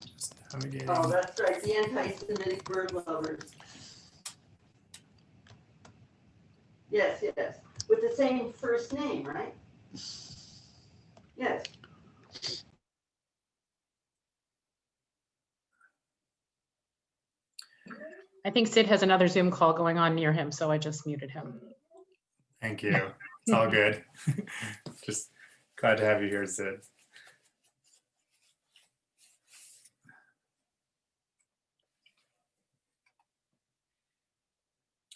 Just navigating. Oh, that's right, the anti-Semitic bird lovers. Yes, yes, with the same first name, right? Yes. I think Sid has another Zoom call going on near him, so I just muted him. Thank you. It's all good. Just glad to have you here, Sid.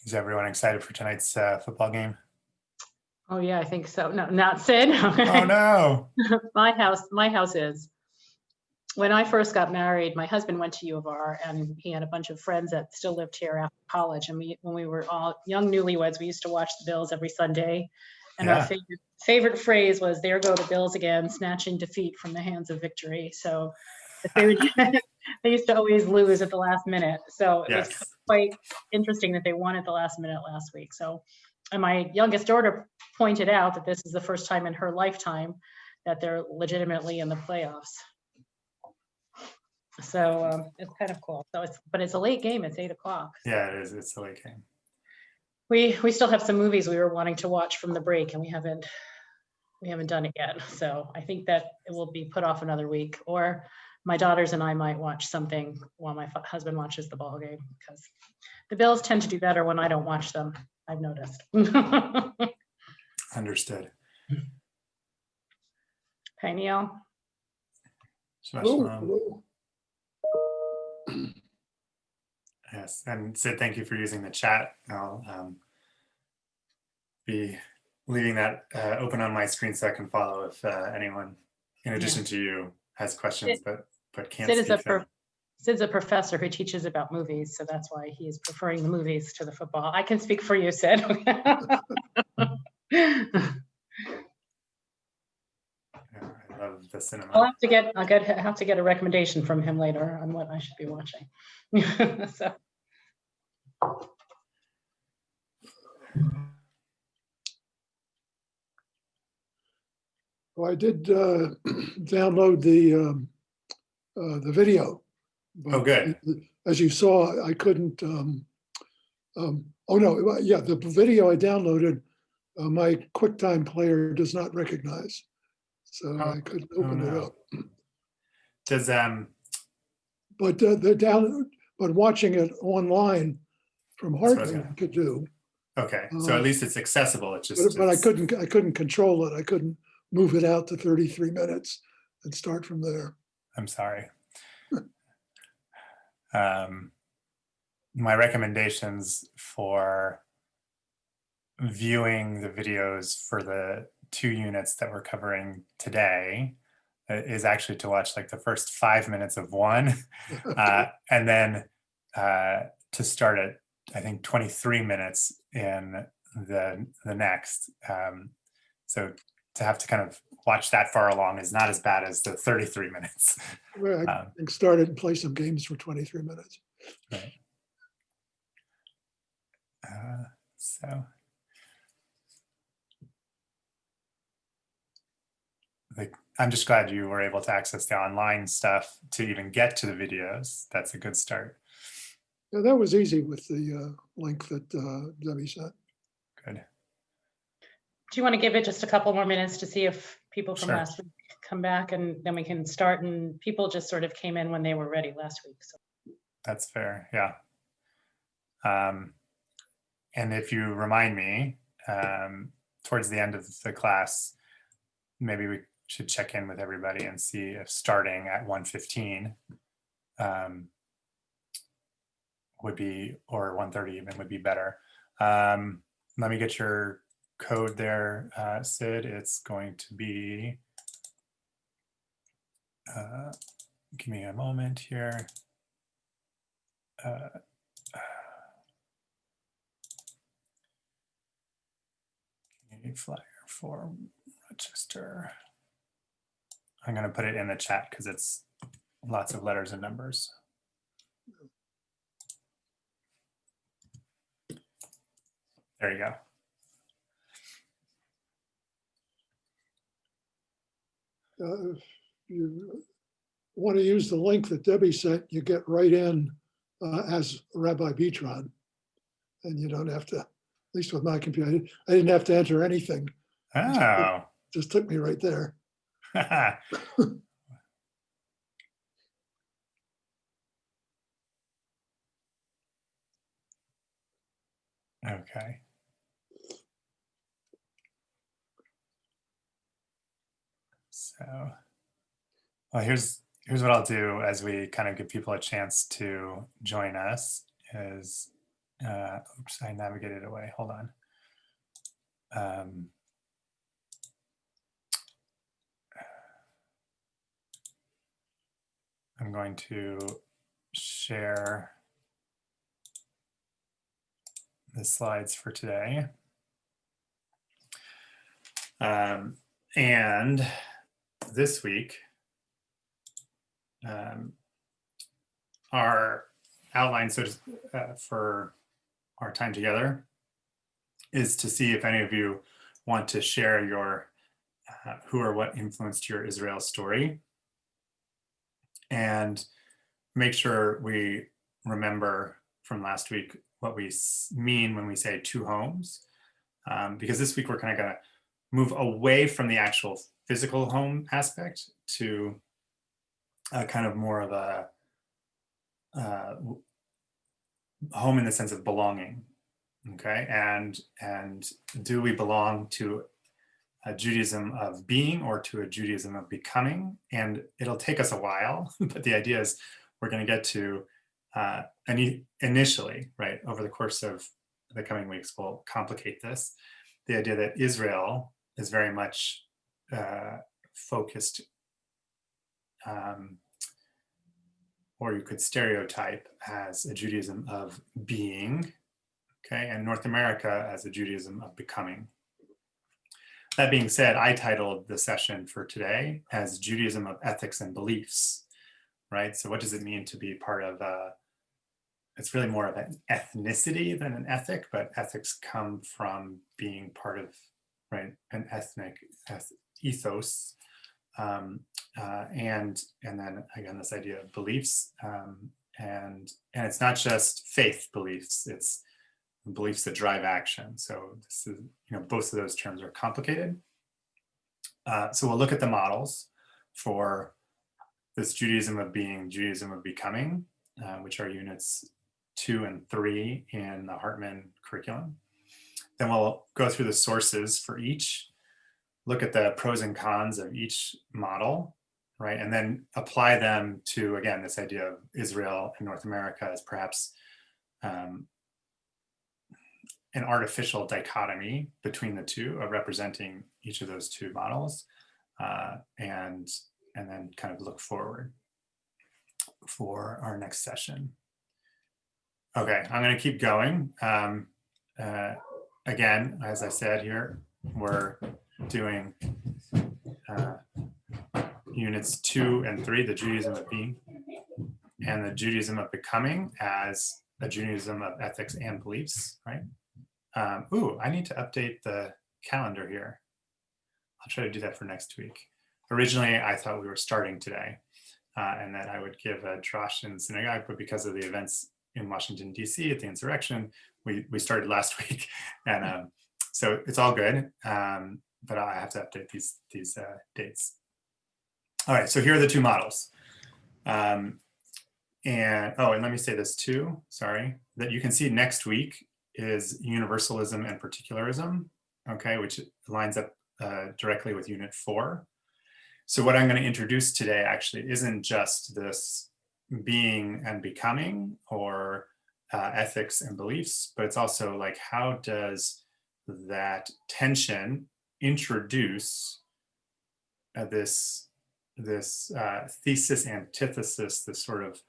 Is everyone excited for tonight's football game? Oh yeah, I think so. No, not Sid. Oh no. My house is. When I first got married, my husband went to U of R, and he had a bunch of friends that still lived here after college. And when we were all young newlyweds, we used to watch the Bills every Sunday. And our favorite phrase was, "There go the Bills again, snatching defeat from the hands of victory." So they used to always lose at the last minute. So it was quite interesting that they won at the last minute last week. So, and my youngest daughter pointed out that this is the first time in her lifetime that they're legitimately in the playoffs. So it's kind of cool. So but it's a late game. It's 8 o'clock. Yeah, it is. It's a late game. We still have some movies we were wanting to watch from the break, and we haven't done it yet. So I think that it will be put off another week, or my daughters and I might watch something while my husband watches the ball game, because the Bills tend to do better when I don't watch them, I've noticed. Understood. Okay, Neil. Hello. Yes, and Sid, thank you for using the chat. I'll be leaving that open on my screen so I can follow if anyone, in addition to you, has questions but can't speak them. Sid's a professor who teaches about movies, so that's why he is preferring the movies to the football. I can speak for you, Sid. I love the cinema. I'll have to get a recommendation from him later on what I should be watching. So. Well, I did download the video. Oh, good. As you saw, I couldn't. Oh no! Yeah, the video I downloaded, my QuickTime player does not recognize, so I couldn't open it up. Does but watching it online from hardware I could do. Okay, so at least it's accessible. It's just. But I couldn't control it. I couldn't move it out to 33 minutes and start from there. I'm sorry. My recommendations for viewing the videos for the 2 units that we're covering today is actually to watch like the first 5 minutes of one, and then to start at, I think, 23 minutes in the next. So to have to kind of watch that far along is not as bad as the 33 minutes. Well, I can start it and play some games for 23 minutes. Right. So I'm just glad you were able to access the online stuff to even get to the videos. That's a good start. Yeah, that was easy with the link that Debbie sent. Good. Do you want to give it just a couple more minutes to see if people from last week come back, and then we can start? And people just sort of came in when they were ready last week. So that's fair. Yeah. And if you remind me, towards the end of the class, maybe we should check in with everybody and see if starting at 1:15 would be, or 1:30 even, would be better. Let me get your code there, Sid. It's going to be, give me a moment here. Community flyer for Rochester. I'm going to put it in the chat because it's lots of letters and numbers. There you go. You want to use the link that Debbie sent, you get right in as Rabbi Bitron. And you don't have to, at least with my computer, I didn't have to enter anything. Oh. Just took me right there. Okay. So, well, here's what I'll do as we kind of give people a chance to join us is, oops, I navigated away. Hold on. I'm going to share the slides for today. And this week, our outline for our time together is to see if any of you want to share your who or what influenced your Israel story, and make sure we remember from last week what we mean when we say two homes, because this week we're kind of going to move away from the actual physical home aspect to kind of more of a home in the sense of belonging. Okay, and do we belong to a Judaism of being or to a Judaism of becoming? And it'll take us a while, but the idea is we're going to get to initially, right, over the course of the coming weeks, we'll complicate this. The idea that Israel is very much focused, or you could stereotype as a Judaism of being, okay, and North America as a Judaism of becoming. That being said, I titled the session for today as Judaism of Ethics and Beliefs, right? So what does it mean to be part of it's really more of an ethnicity than an ethic, but ethics come from being part of, right, an ethnic ethos. And then again, this idea of beliefs, and it's not just faith beliefs, it's beliefs that drive action. So this is, both of those terms are complicated. So we'll look at the models for this Judaism of being, Judaism of becoming, which are units 2 and 3 in the Hartman curriculum. Then we'll go through the sources for each, look at the pros and cons of each model, right? And then apply them to, again, this idea of Israel and North America as perhaps an artificial dichotomy between the two, of representing each of those two models, and then kind of look forward for our next session. Okay, I'm going to keep going. Again, as I said here, we're doing units 2 and 3, the Judaism of being and the Judaism of becoming as a Judaism of ethics and beliefs, right? I need to update the calendar here. I'll try to do that for next week. Originally, I thought we were starting today, and that I would give a drash in synagogue, but because of the events in Washington, D.C. at the insurrection, we started last week. And so it's all good, but I have to update these dates. All right, so here are the two models. And let me say this too, sorry, that you can see next week is universalism and particularism, okay, which lines up directly with unit 4. So what I'm going to introduce today actually isn't just this being and becoming or ethics and beliefs, but it's also like, how does that tension introduce this thesis antithesis, this sort of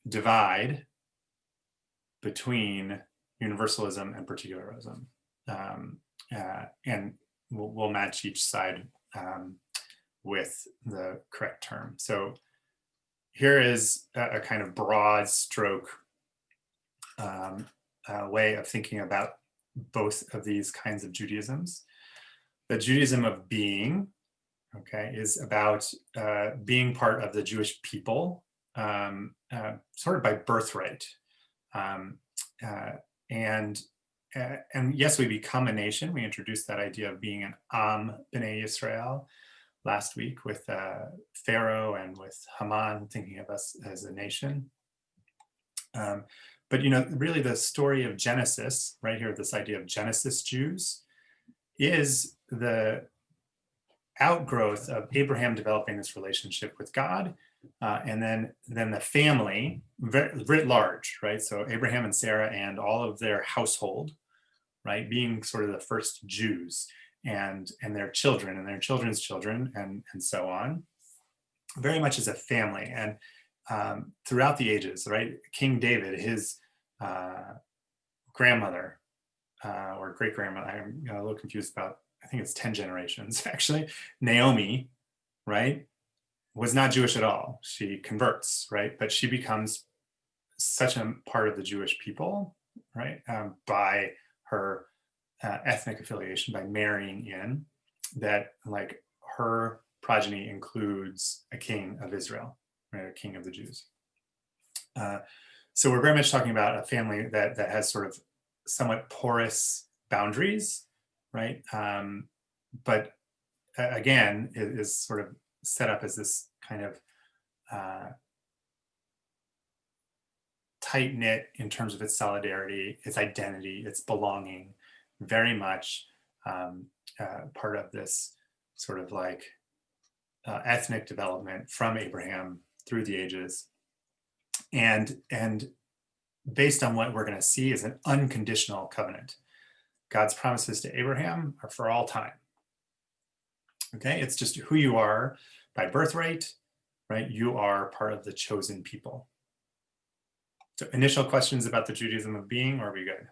divide between universalism and particularism, and we'll match each side with the correct term. So here is a kind of broad stroke way of thinking about both of these kinds of Judaisms. The Judaism of being okay, is about being part of the Jewish people, sort of by birthright. Um, and yes, we become a nation. We introduced that idea of being an Am B'nai Yisrael last week with Pharaoh and with Haman thinking of us as a nation. But really the story of Genesis, right here, this idea of Genesis Jews, is the outgrowth of Abraham developing this relationship with God, and then the family writ large, right? So Abraham and Sarah and all of their household, right, being sort of the first Jews, and their children and their children's children, and so on, very much as a family. And throughout the ages, right, King David, his grandmother or great grandmother, I'm a little confused about, I think it's 10 generations actually, Naomi, right, was not Jewish at all. She converts, right, but she becomes such a part of the Jewish people, right, by her ethnic affiliation, by marrying in, that like her progeny includes a king of Israel, right, a king of the Jews. So we're very much talking about a family that has sort of somewhat porous boundaries, right? But again, it is sort of set up as this kind of tight knit in terms of its solidarity, its identity, its belonging, very much part of this sort of like ethnic development from Abraham through the ages. And based on what we're going to see is an unconditional covenant. God's promises to Abraham are for all time. Okay, it's just who you are by birthright, right? You are part of the chosen people. So initial questions about the Judaism of being, or are we good?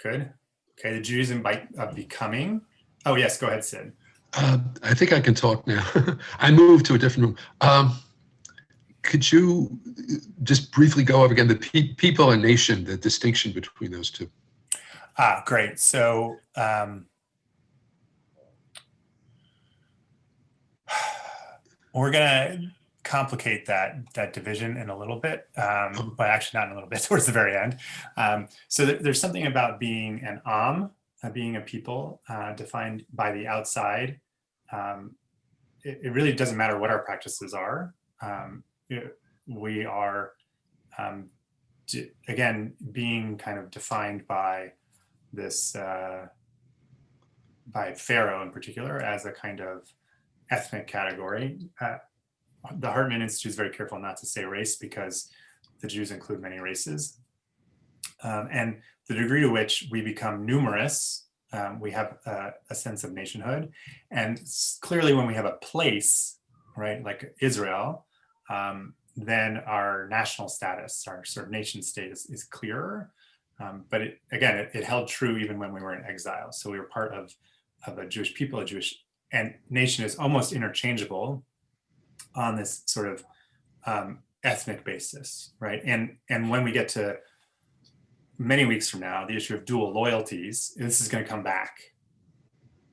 Good. Okay, the Judaism of becoming. Oh yes, go ahead, Sid. I think I can talk now. I moved to a different room. Could you just briefly go over again the people and nation, the distinction between those two? Great. So we're gonna complicate that division in a little bit, but actually not in a little bit, towards the very end. So there's something about being an Am, being a people defined by the outside. It really doesn't matter what our practices are. We are, again, being kind of defined by this, by Pharaoh in particular, as a kind of ethnic category. The Hartman Institute is very careful not to say race because the Jews include many races. And the degree to which we become numerous, we have a sense of nationhood. And clearly when we have a place, right, like Israel, then our national status, our sort of nation state is clearer. But it held true even when we were in exile. So we were part of a Jewish people, and nation is almost interchangeable on this sort of ethnic basis, right? And when we get to many weeks from now, the issue of dual loyalties, this is going to come back,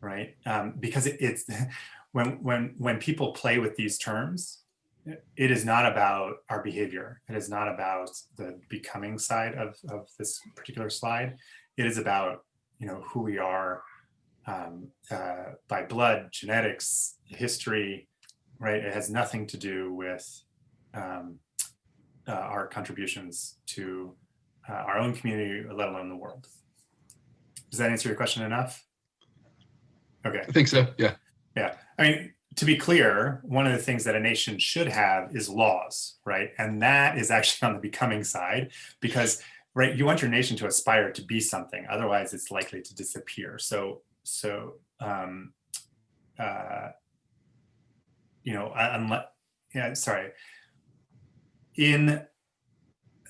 right? Because it's when people play with these terms, it is not about our behavior. It is not about the becoming side of this particular slide. It is about who we are by blood, genetics, history, right? It has nothing to do with our contributions to our own community, let alone the world. Does that answer your question enough? Okay. I think so, yeah. Yeah, I mean, to be clear, one of the things that a nation should have is laws, right? And that is actually on the becoming side, because, right, you want your nation to aspire to be something, otherwise it's likely to disappear. In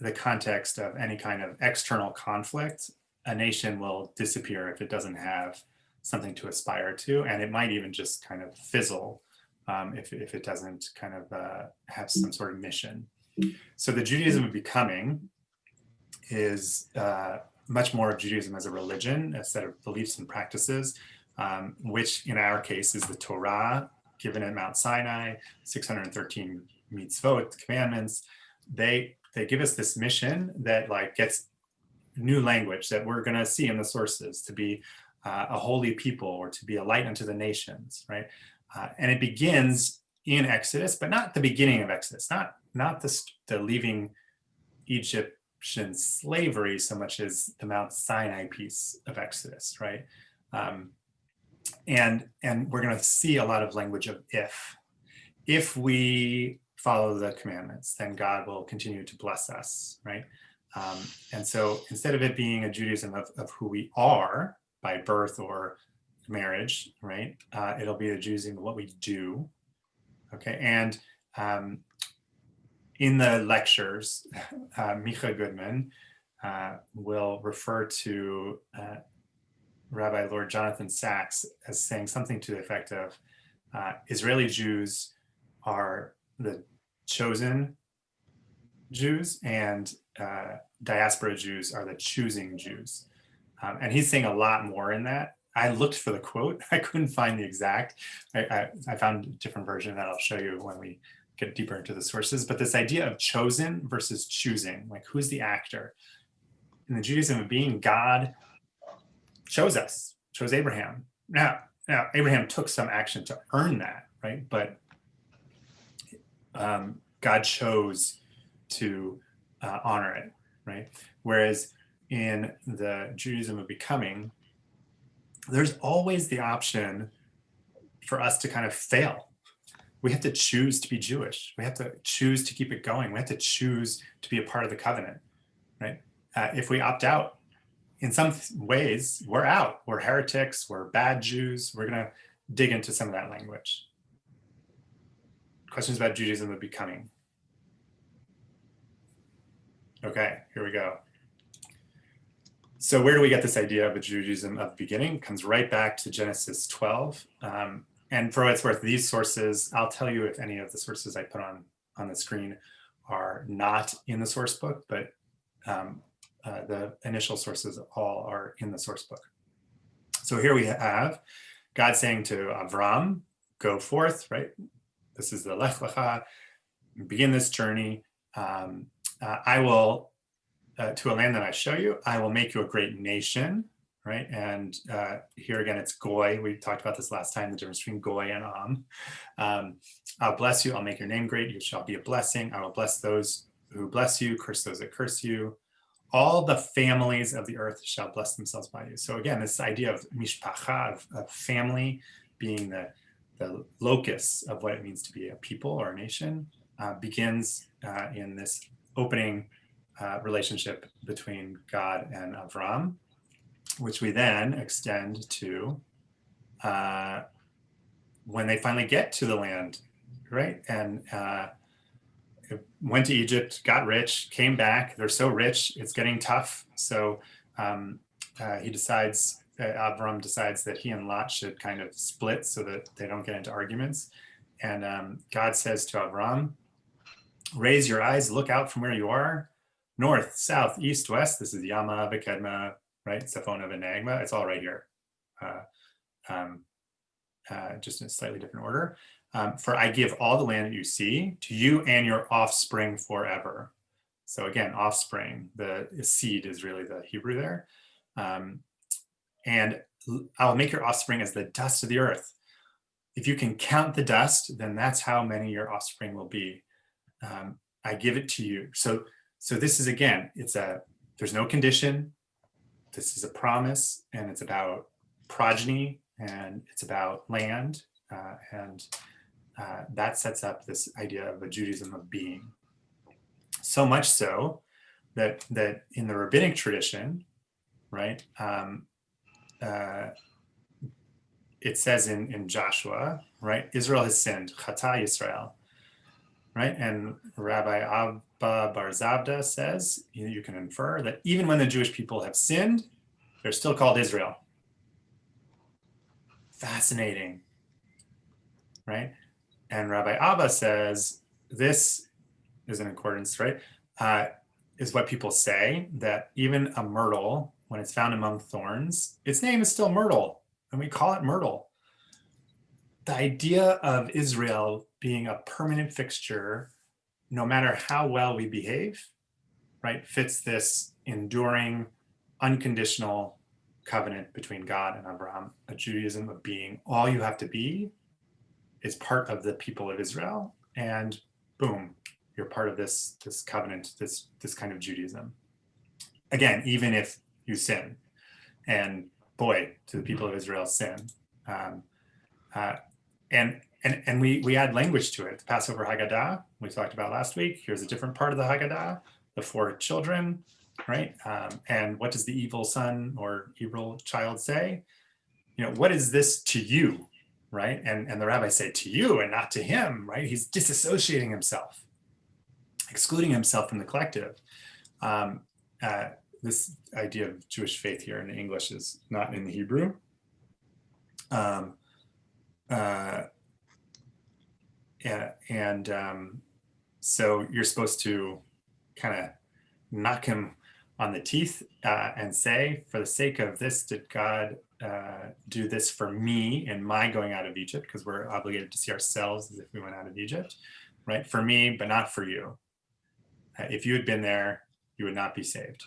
the context of any kind of external conflict, a nation will disappear if it doesn't have something to aspire to, and it might even just kind of fizzle if it doesn't kind of have some sort of mission. So the Judaism of becoming is much more of Judaism as a religion, a set of beliefs and practices, which in our case is the Torah given at Mount Sinai, 613 mitzvot, commandments. They give us this mission that like gets new language that we're going to see in the sources, to be a holy people or to be a light unto the nations, right? And it begins in Exodus, but not the beginning of Exodus, not the leaving Egyptian slavery so much as the Mount Sinai piece of Exodus, right? And we're going to see a lot of language of if we follow the commandments, then God will continue to bless us, right? And so instead of it being a Judaism of who we are by birth or marriage, right? It'll be a Judaism of what we do, okay? And in the lectures, Micha Goodman will refer to Rabbi Lord Jonathan Sacks as saying something to the effect of Israeli Jews are the chosen Jews and diaspora Jews are the choosing Jews. And he's saying a lot more in that. I looked for the quote. I couldn't find the exact. I found a different version that I'll show you when we get deeper into the sources. But this idea of chosen versus choosing, like who's the actor? In the Judaism of being, God chose us, chose Abraham. Now Abraham took some action to earn that, right? But God chose to honor it, right? Whereas in the Judaism of becoming, there's always the option for us to kind of fail. We have to choose to be Jewish. We have to choose to keep it going. We have to choose to be a part of the covenant, right? If we opt out, in some ways, we're out. We're heretics. We're bad Jews. We're going to dig into some of that language. Questions about Judaism of becoming? Okay, here we go. So where do we get this idea of a Judaism of beginning? It comes right back to Genesis 12. And for what it's worth, these sources, I'll tell you if any of the sources I put on the screen are not in the source book, but the initial sources all are in the source book. So here we have God saying to Avram, go forth, right? This is the Lech Lecha, begin this journey. I will, to a land that I show you, I will make you a great nation, right? And here again, it's Goy. We talked about this last time, the difference between Goy and Am. I'll bless you, I'll make your name great, you shall be a blessing. I will bless those who bless you, curse those that curse you. All the families of the earth shall bless themselves by you. So again, this idea of mishpacha, of family being the locus of what it means to be a people or a nation, begins in this opening relationship between God and Avram, which we then extend to when they finally get to the land, right? And went to Egypt, got rich, came back. They're so rich, it's getting tough. So Avram decides that he and Lot should kind of split so that they don't get into arguments. And God says to Avram, raise your eyes, look out from where you are, north, south, east, west. This is Yama, V'Kedma, right? Sephona, V'Nagma. It's all right here. Just in a slightly different order. For I give all the land that you see to you and your offspring forever. So again, offspring, the seed is really the Hebrew there. And I'll make your offspring as the dust of the earth. If you can count the dust, then that's how many your offspring will be. I give it to you. So this is, again, there's no condition. This is a promise, and it's about progeny, and it's about land. And that sets up this idea of a Judaism of being. So much so that in the rabbinic tradition, right, it says in Joshua, right, Israel has sinned, Chata Yisrael, right? And Rabbi Abba Bar Zabda says, you can infer that even when the Jewish people have sinned, they're still called Israel. Fascinating, right? And Rabbi Abba says, this is in accordance, right? Is what people say, that even a myrtle, when it's found among thorns, its name is still myrtle, and we call it myrtle. The idea of Israel being a permanent fixture, no matter how well we behave, right, fits this enduring, unconditional covenant between God and Abraham, a Judaism of being all you have to be is part of the people of Israel, and boom, you're part of this covenant, this kind of Judaism. Again, even if you sin, and boy, to the people of Israel, sin, and we add language to it. The Passover Haggadah we talked about last week. Here's a different part of the Haggadah, the 4 children, right? And what does the evil son or evil child say? You know, what is this to you, right? And the rabbis say to you and not to him, right? He's disassociating himself, excluding himself from the collective. This idea of Jewish faith here in English is not in the Hebrew. So you're supposed to kind of knock him on the teeth and say, for the sake of this, did God do this for me in my going out of Egypt? Because we're obligated to see ourselves as if we went out of Egypt, right? For me, but not for you. If you had been there, you would not be saved,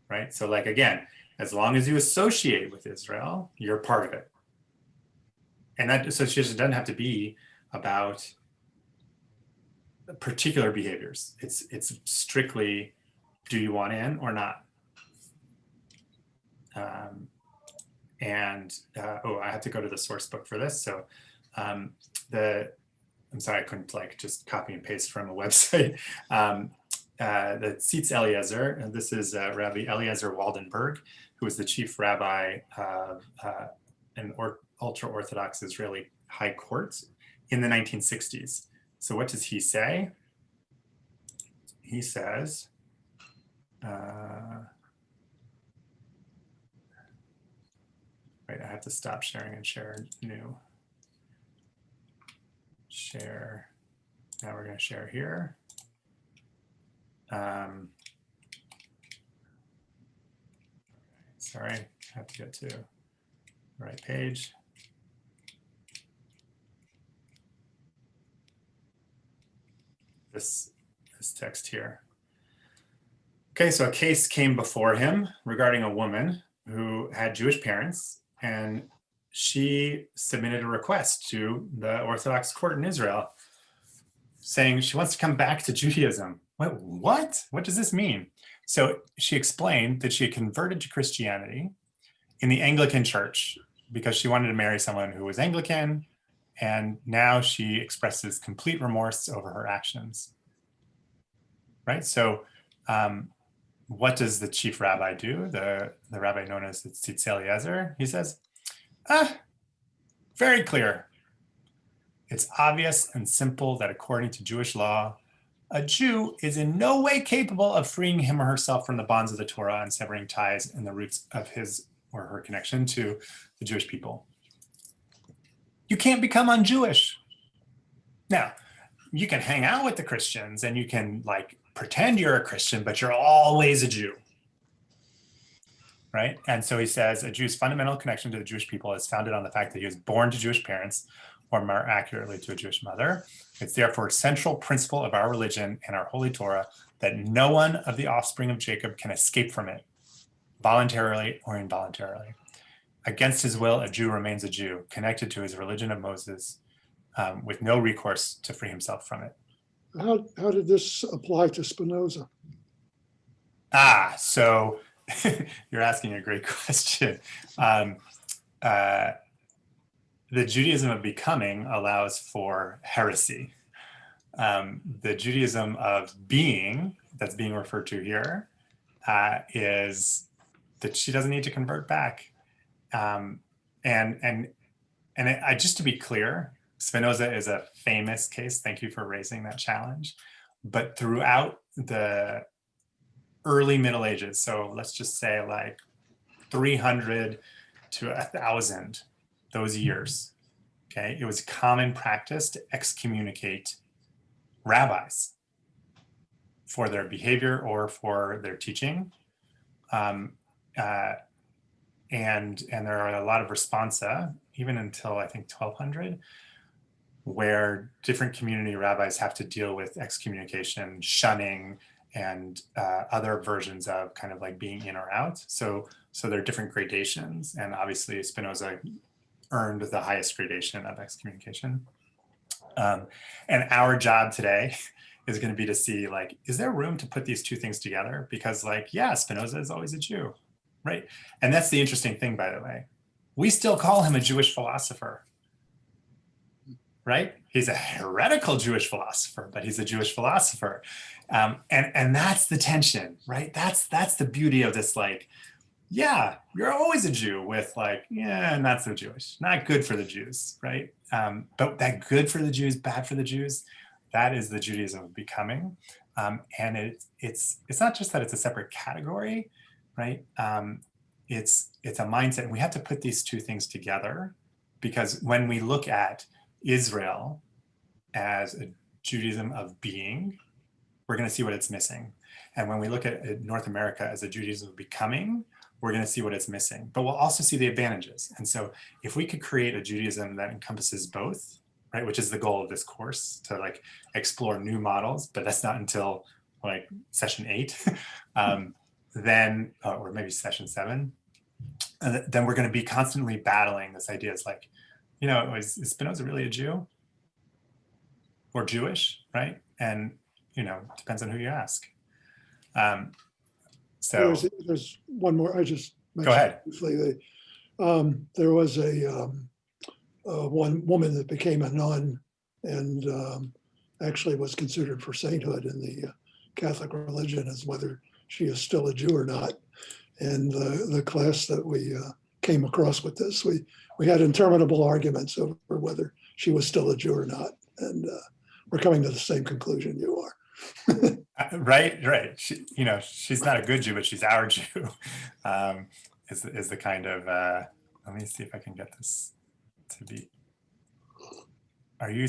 right? So like, again, as long as you associate with Israel, you're part of it. And that association doesn't have to be about particular behaviors. It's strictly, do you want in or not? I have to go to the source book for this. So I'm sorry, I couldn't like just copy and paste from a website. The Tzitz Eliezer, and this is Rabbi Eliezer Waldenberg, who was the chief rabbi of an ultra-Orthodox Israeli high court in the 1960s. So what does he say? He says, wait, I have to stop sharing and share new. Share. Now we're going to share here. Sorry, I have to get to the right page. This text here. Okay, so a case came before him regarding a woman who had Jewish parents, and she submitted a request to the Orthodox court in Israel saying she wants to come back to Judaism. What? What does this mean? So she explained that she had converted to Christianity in the Anglican Church because she wanted to marry someone who was Anglican, and now she expresses complete remorse over her actions. Right? So what does the chief rabbi do? The rabbi known as the Tzitz Eliezer, he says, very clear. It's obvious and simple that according to Jewish law, a Jew is in no way capable of freeing him or herself from the bonds of the Torah and severing ties and the roots of his or her connection to the Jewish people. You can't become un-Jewish. Now, you can hang out with the Christians and you can like pretend you're a Christian, but you're always a Jew. Right? And so he says a Jew's fundamental connection to the Jewish people is founded on the fact that he was born to Jewish parents, or more accurately to a Jewish mother. It's therefore a central principle of our religion and our Holy Torah that no one of the offspring of Jacob can escape from it, voluntarily or involuntarily. Against his will, a Jew remains a Jew, connected to his religion of Moses, with no recourse to free himself from it. How did this apply to Spinoza? So you're asking a great question. The Judaism of becoming allows for heresy. The Judaism of being that's being referred to here is that she doesn't need to convert back. Just to be clear, Spinoza is a famous case. Thank you for raising that challenge. But throughout the early Middle Ages, so let's just say like 300 to 1,000, those years, okay, it was common practice to excommunicate rabbis for their behavior or for their teaching. there are a lot of responsa, even until I think 1200, where different community rabbis have to deal with excommunication, shunning, and other versions of kind of like being in or out. So there are different gradations, and obviously Spinoza earned the highest gradation of excommunication. And our job today is going to be to see, like, is there room to put these two things together? Because, like, yeah, Spinoza is always a Jew, right? And that's the interesting thing, by the way. We still call him a Jewish philosopher, right? He's a heretical Jewish philosopher, but he's a Jewish philosopher. And that's the tension, right? That's the beauty of this, like, yeah, you're always a Jew with, like, yeah, not so Jewish, not good for the Jews, right? But that good for the Jews, bad for the Jews, that is the Judaism of becoming. And it's not just that it's a separate category, right? It's a mindset, and we have to put these two things together, because when we look at Israel as a Judaism of being, we're going to see what it's missing. And when we look at North America as a Judaism of becoming, we're going to see what it's missing, but we'll also see the advantages. And so if we could create a Judaism that encompasses both, right, which is the goal of this course, to like explore new models, but that's not until like session 8, then, or maybe session 7, then we're going to be constantly battling this idea. It's like, you know, is Spinoza really a Jew or Jewish, right? And, you know, depends on who you ask. So there's one more. I just go ahead. Briefly, there was a one woman that became a nun and actually was considered for sainthood in the Catholic religion, as whether she is still a Jew or not. And the class that we came across with this, we had interminable arguments over whether she was still a Jew or not. And we're coming to the same conclusion you are. Right. She, you know, she's not a good Jew, but she's our Jew. Is the kind of, let me see if I can get this to be. Are you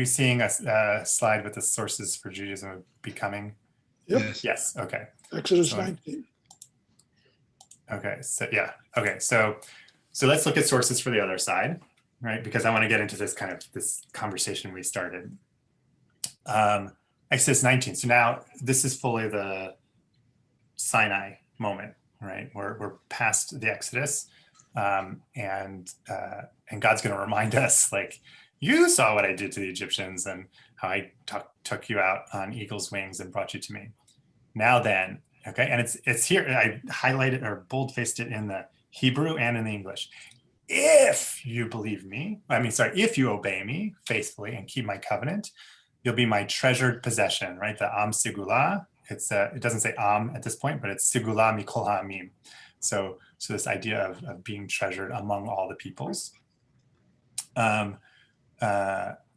seeing a slide with the sources for Judaism of becoming? Yep. Yes. Okay. Exodus 19. Okay. So yeah. Okay. So let's look at sources for the other side, right? Because I want to get into this conversation we started. Exodus 19. So now this is fully the Sinai moment, right? We're past the Exodus, and God's going to remind us, like, you saw what I did to the Egyptians and how I took you out on eagle's wings and brought you to me. Now then, okay, and it's here. I highlighted or bold-faced it in the Hebrew and in the English. If you believe me, if you obey me faithfully and keep my covenant, you'll be my treasured possession, right? The Am Sigula. It doesn't say Am at this point, but it's Sigula Mikol Ha'amim. So this idea of being treasured among all the peoples.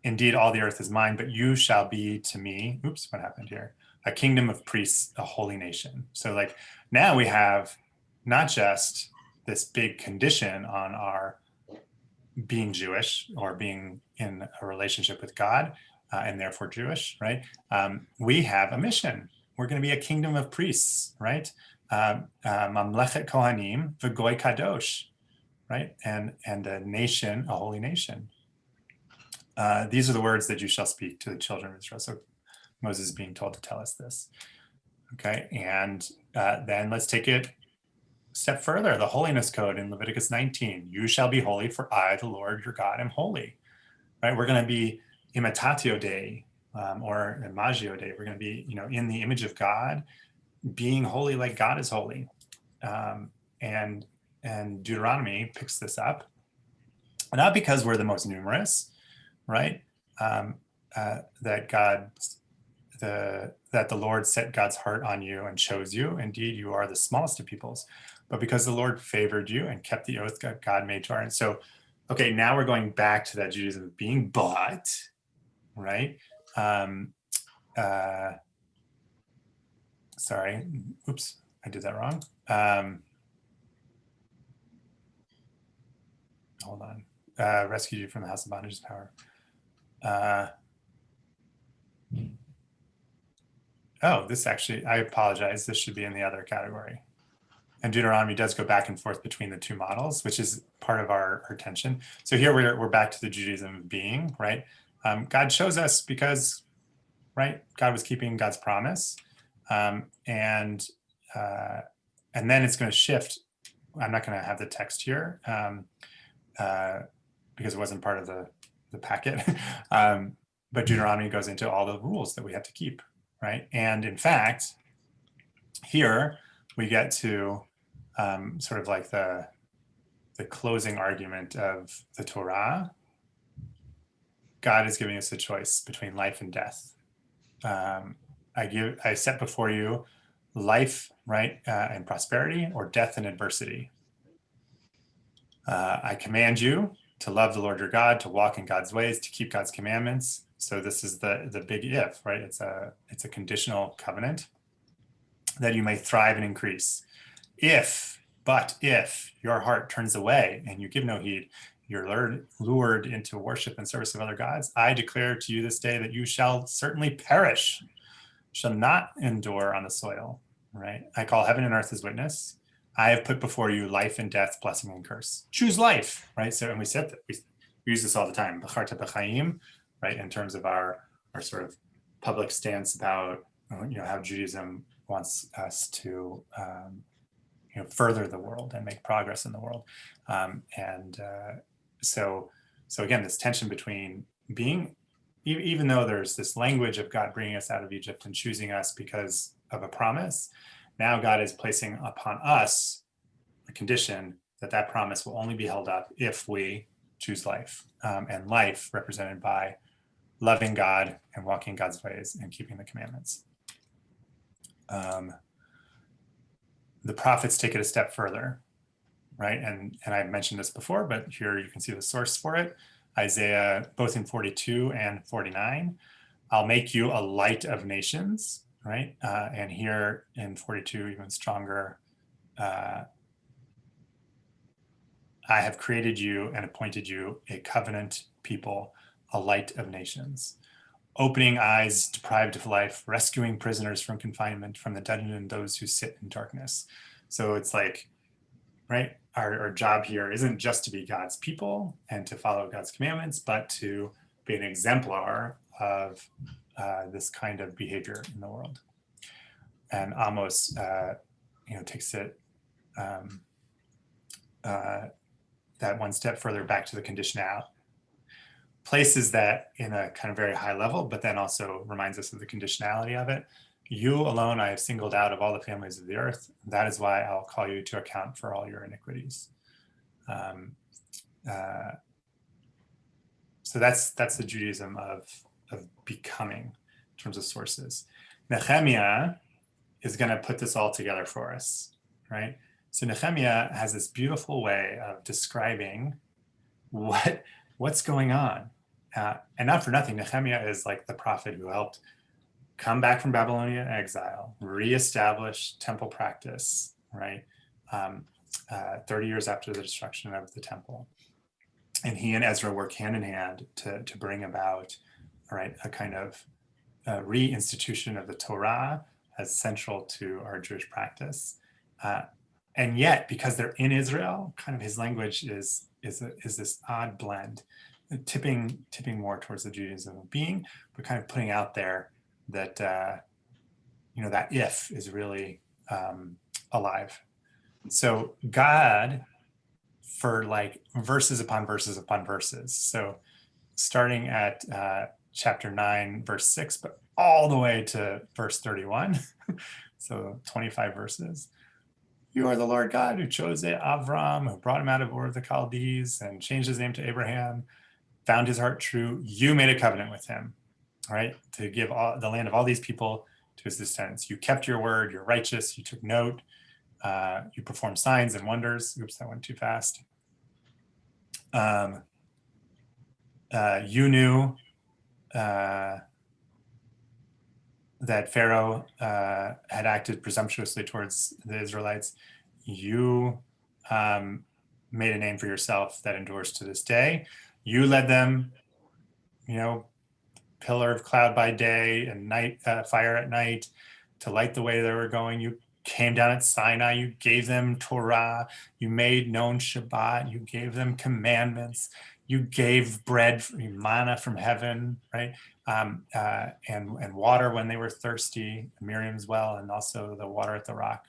Indeed, all the earth is mine, but you shall be to me. Oops, what happened here? A kingdom of priests, a holy nation. So like now we have not just this big condition on our being Jewish or being in a relationship with God, and therefore Jewish, right? We have a mission. We're going to be a kingdom of priests, right? Mamlechet Kohanim v'goy kadosh, right? And a nation, a holy nation. These are the words that you shall speak to the children of Israel. So Moses is being told to tell us this. Okay, and then let's take it a step further. The holiness code in Leviticus 19. You shall be holy, for I, the Lord your God, am holy. Right? We're going to be imitatio Dei, or imagio Dei. We're going to be, in the image of God, being holy like God is holy. And Deuteronomy picks this up, not because we're the most numerous, right? That the Lord set God's heart on you and chose you. Indeed, you are the smallest of peoples, but because the Lord favored you and kept the oath God made to our. And so, okay, now we're going back to that Judaism of being bought, right? Sorry, oops, I did that wrong. Hold on. Rescued you from the house of bondage power. Oh, this actually, I apologize. This should be in the other category. And Deuteronomy does go back and forth between the two models, which is part of our tension. So here we're back to the Judaism of being, right? God chose us because, right, God was keeping God's promise. And then it's going to shift. I'm not going to have the text here because it wasn't part of the packet. But Deuteronomy goes into all the rules that we have to keep, right? And in fact, here we get to sort of like the closing argument of the Torah. God is giving us a choice between life and death. I set before you life, right, and prosperity, or death and adversity. I command you to love the Lord your God, to walk in God's ways, to keep God's commandments. So this is the big if, right? It's a conditional covenant that you may thrive and increase. But if your heart turns away and you give no heed, you're lured into worship and service of other gods, I declare to you this day that you shall certainly perish, shall not endure on the soil, right? I call heaven and earth as witness. I have put before you life and death, blessing and curse. Choose life, right? So, and we said that we use this all the time, b'charta b'chaim, right? In terms of our sort of public stance about, how Judaism wants us to, further the world and make progress in the world. So again, this tension between being, even though there's this language of God bringing us out of Egypt and choosing us because of a promise, now God is placing upon us a condition that promise will only be held up if we choose life, and life represented by loving God and walking God's ways and keeping the commandments. The prophets take it a step further, right? And I mentioned this before, but here you can see the source for it. Isaiah, both in 42 and 49, I'll make you a light of nations, right? And here in 42, even stronger, I have created you and appointed you a covenant people, a light of nations, opening eyes deprived of life, rescuing prisoners from confinement, from the dungeon and those who sit in darkness. So it's like, right, our job here isn't just to be God's people and to follow God's commandments, but to be an exemplar of this kind of behavior in the world. And Amos, takes it that one step further back to the conditionality. Places that in a kind of very high level, but then also reminds us of the conditionality of it. You alone I have singled out of all the families of the earth. That is why I'll call you to account for all your iniquities. So that's the Judaism of becoming in terms of sources. Nehemiah is going to put this all together for us, right? So Nehemiah has this beautiful way of describing what's going on. And not for nothing, Nehemiah is like the prophet who helped come back from Babylonian exile, reestablish temple practice, right? 30 years after the destruction of the temple. And he and Ezra work hand in hand to bring about, right, a kind of reinstitution of the Torah as central to our Jewish practice. And yet, because they're in Israel, kind of his language is this odd blend, tipping more towards the Judaism of being, but kind of putting out there that that if is really alive. So God, for like verses upon verses upon verses. So starting at chapter 9, verse 6, but all the way to verse 31. So 25 verses. You are the Lord God who chose Avram, who brought him out of Ur of the Chaldees and changed his name to Abraham, found his heart true. You made a covenant with him, right? To give the land of all these people to his descendants. You kept your word, you're righteous, you took note, you performed signs and wonders. Oops, that went too fast. You knew that Pharaoh had acted presumptuously towards the Israelites. You made a name for yourself that endures to this day. You led them, pillar of cloud by day and night fire at night to light the way they were going. You came down at Sinai, you gave them Torah, you made known Shabbat, you gave them commandments, you gave bread, manna from heaven, right? And water when they were thirsty, Miriam's well, and also the water at the rock.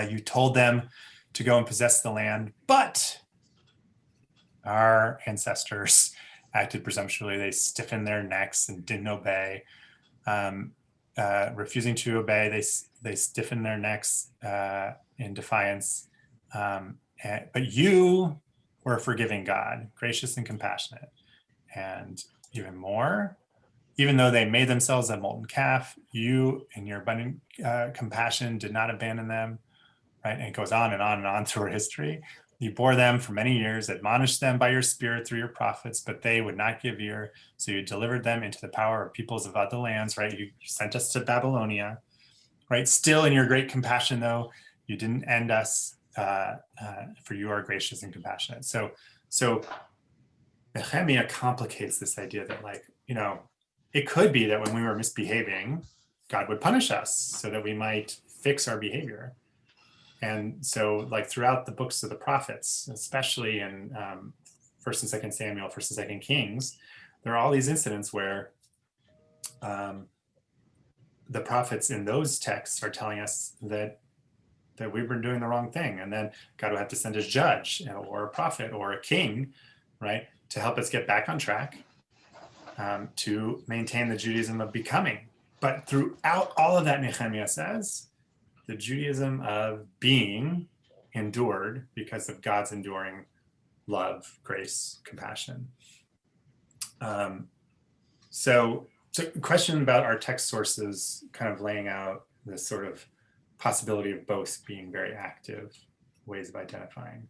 You told them to go and possess the land, but our ancestors acted presumptuously. They stiffened their necks and didn't obey. Refusing to obey, they stiffened their necks in defiance. But you were a forgiving God, gracious and compassionate. And even more, even though they made themselves a molten calf, you in your abundant compassion did not abandon them, right? And it goes on and on and on through our history. You bore them for many years, admonished them by your spirit through your prophets, but they would not give ear. So you delivered them into the power of peoples of other lands, right? You sent us to Babylonia, right? Still in your great compassion, though, you didn't end us, for you are gracious and compassionate. So Nehemiah complicates this idea that, like, you know, it could be that when we were misbehaving, God would punish us so that we might fix our behavior. And so, like, throughout the books of the prophets, especially in 1st and 2nd Samuel, 1st and 2nd Kings, there are all these incidents where the prophets in those texts are telling us that we've been doing the wrong thing. And then God would have to send a judge, you know, or a prophet or a king, right, to help us get back on track, to maintain the Judaism of becoming. But throughout all of that, Nehemiah says, the Judaism of being endured because of God's enduring love, grace, compassion. So question about our text sources kind of laying out this sort of possibility of both being very active ways of identifying.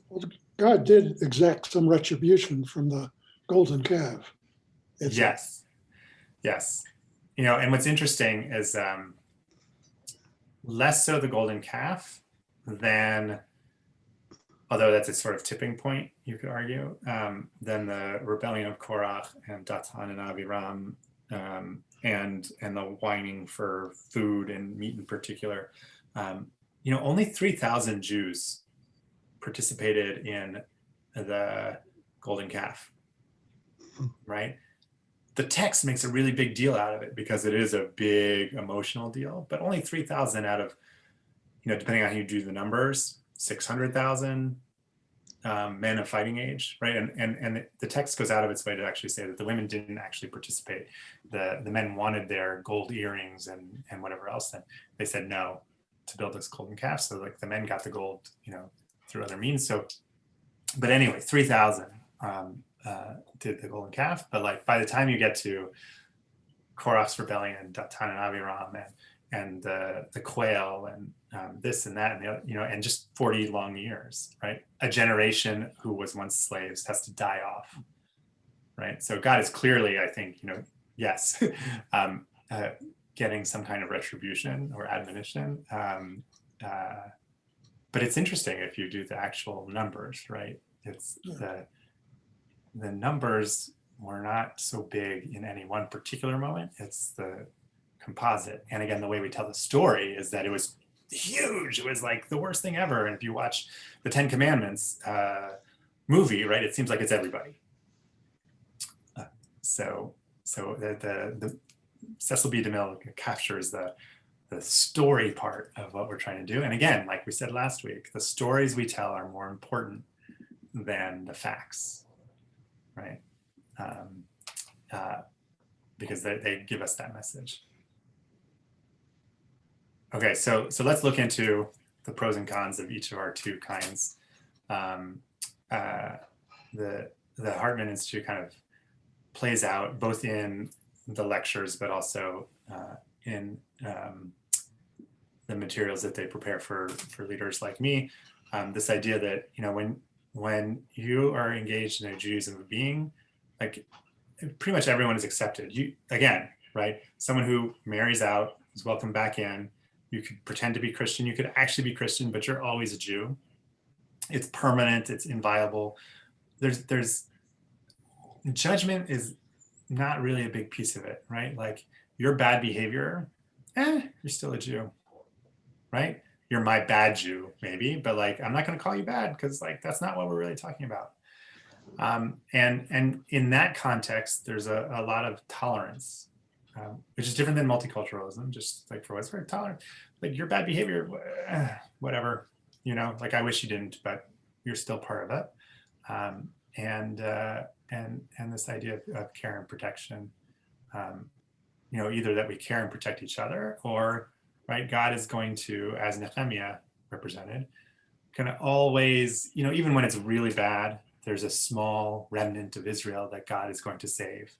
Well, God did exact some retribution from the golden calf. Yes. You know, and what's interesting is less so the golden calf than, although that's a sort of tipping point, you could argue, than the rebellion of Korach and Datan and Abiram, and the whining for food and meat in particular. You know, only 3,000 Jews participated in the golden calf, right? The text makes a really big deal out of it because it is a big emotional deal, but only 3,000 out of, you know, depending on how you do the numbers, 600,000 men of fighting age, right? And the text goes out of its way to actually say that the women didn't actually participate. The men wanted their gold earrings and whatever else. And they said no to build this golden calf. So, like, the men got the gold, you know, through other means. So, but anyway, 3,000 did the golden calf. But, like, by the time you get to Korach's rebellion, Datan and Abiram, and the quail and this and that and the other, you know, and just 40 long years, right? A generation who was once slaves has to die off, right? So God is clearly, I think, you know, yes, getting some kind of retribution or admonition. But it's interesting if you do the actual numbers, right? It's the numbers were not so big in any one particular moment. It's the composite. And again, the way we tell the story is that it was huge. It was like the worst thing ever. And if you watch the 10 Commandments movie, right, it seems like it's everybody. So the Cecil B. DeMille captures the story part of what we're trying to do. And again, like we said last week, the stories we tell are more important than the facts, right? Because they give us that message. Okay, so let's look into the pros and cons of each of our two kinds. The Hartman Institute kind of plays out both in the lectures, but also in the materials that they prepare for leaders like me. This idea that, you know, when you are engaged in a Judaism of being, like, pretty much everyone is accepted. You, again, right? Someone who marries out is welcome back in. You could pretend to be Christian. You could actually be Christian, but you're always a Jew. It's permanent. It's inviolable. There's judgment is not really a big piece of it, right? Like, your bad behavior you're still a Jew, right? You're my bad Jew, maybe, but like, I'm not going to call you bad because like, that's not what we're really talking about. And in that context, there's a lot of tolerance, which is different than multiculturalism, just like for what's very tolerant, like your bad behavior, whatever, you know, like I wish you didn't, but you're still part of it. And this idea of care and protection, you know, either that we care and protect each other, or right, God is going to, as Nehemiah represented, kind of always, you know, even when it's really bad, there's a small remnant of Israel that God is going to save,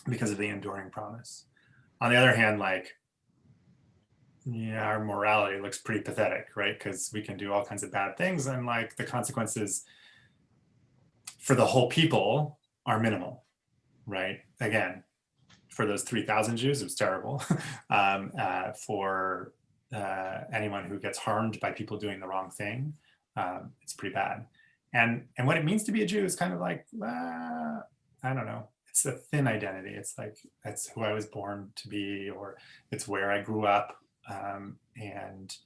because of the enduring promise. On the other hand, like, yeah, our morality looks pretty pathetic, right? Because we can do all kinds of bad things, and like the consequences for the whole people are minimal, right? Again, for those 3,000 Jews, it was terrible. For anyone who gets harmed by people doing the wrong thing, it's pretty bad. And what it means to be a Jew is kind of like, I don't know. It's a thin identity. It's like, that's who I was born to be, or it's where I grew up. And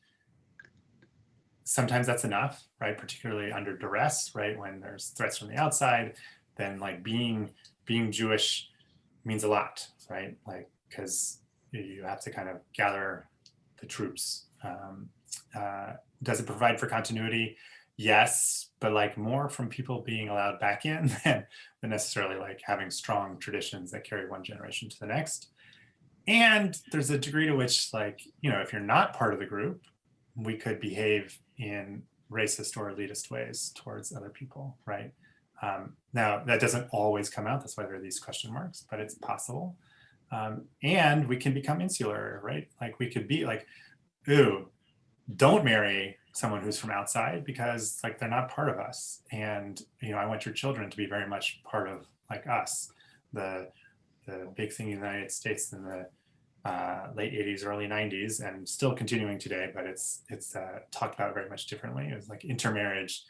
sometimes that's enough, right? Particularly under duress, right? When there's threats from the outside, then like being Jewish means a lot, right? Like, because you have to kind of gather the troops. Does it provide for continuity? Yes, but like more from people being allowed back in than necessarily like having strong traditions that carry one generation to the next. And there's a degree to which, like, you know, if you're not part of the group, we could behave in racist or elitist ways towards other people, right? Now, that doesn't always come out. That's why there are these question marks, but it's possible. And we can become insular, right? Like we could be like, ooh, don't marry someone who's from outside because like they're not part of us. And, you know, I want your children to be very much part of like us. The big thing in the United States in the late 80s, early 90s, and still continuing today, but it's talked about very much differently. It was like intermarriage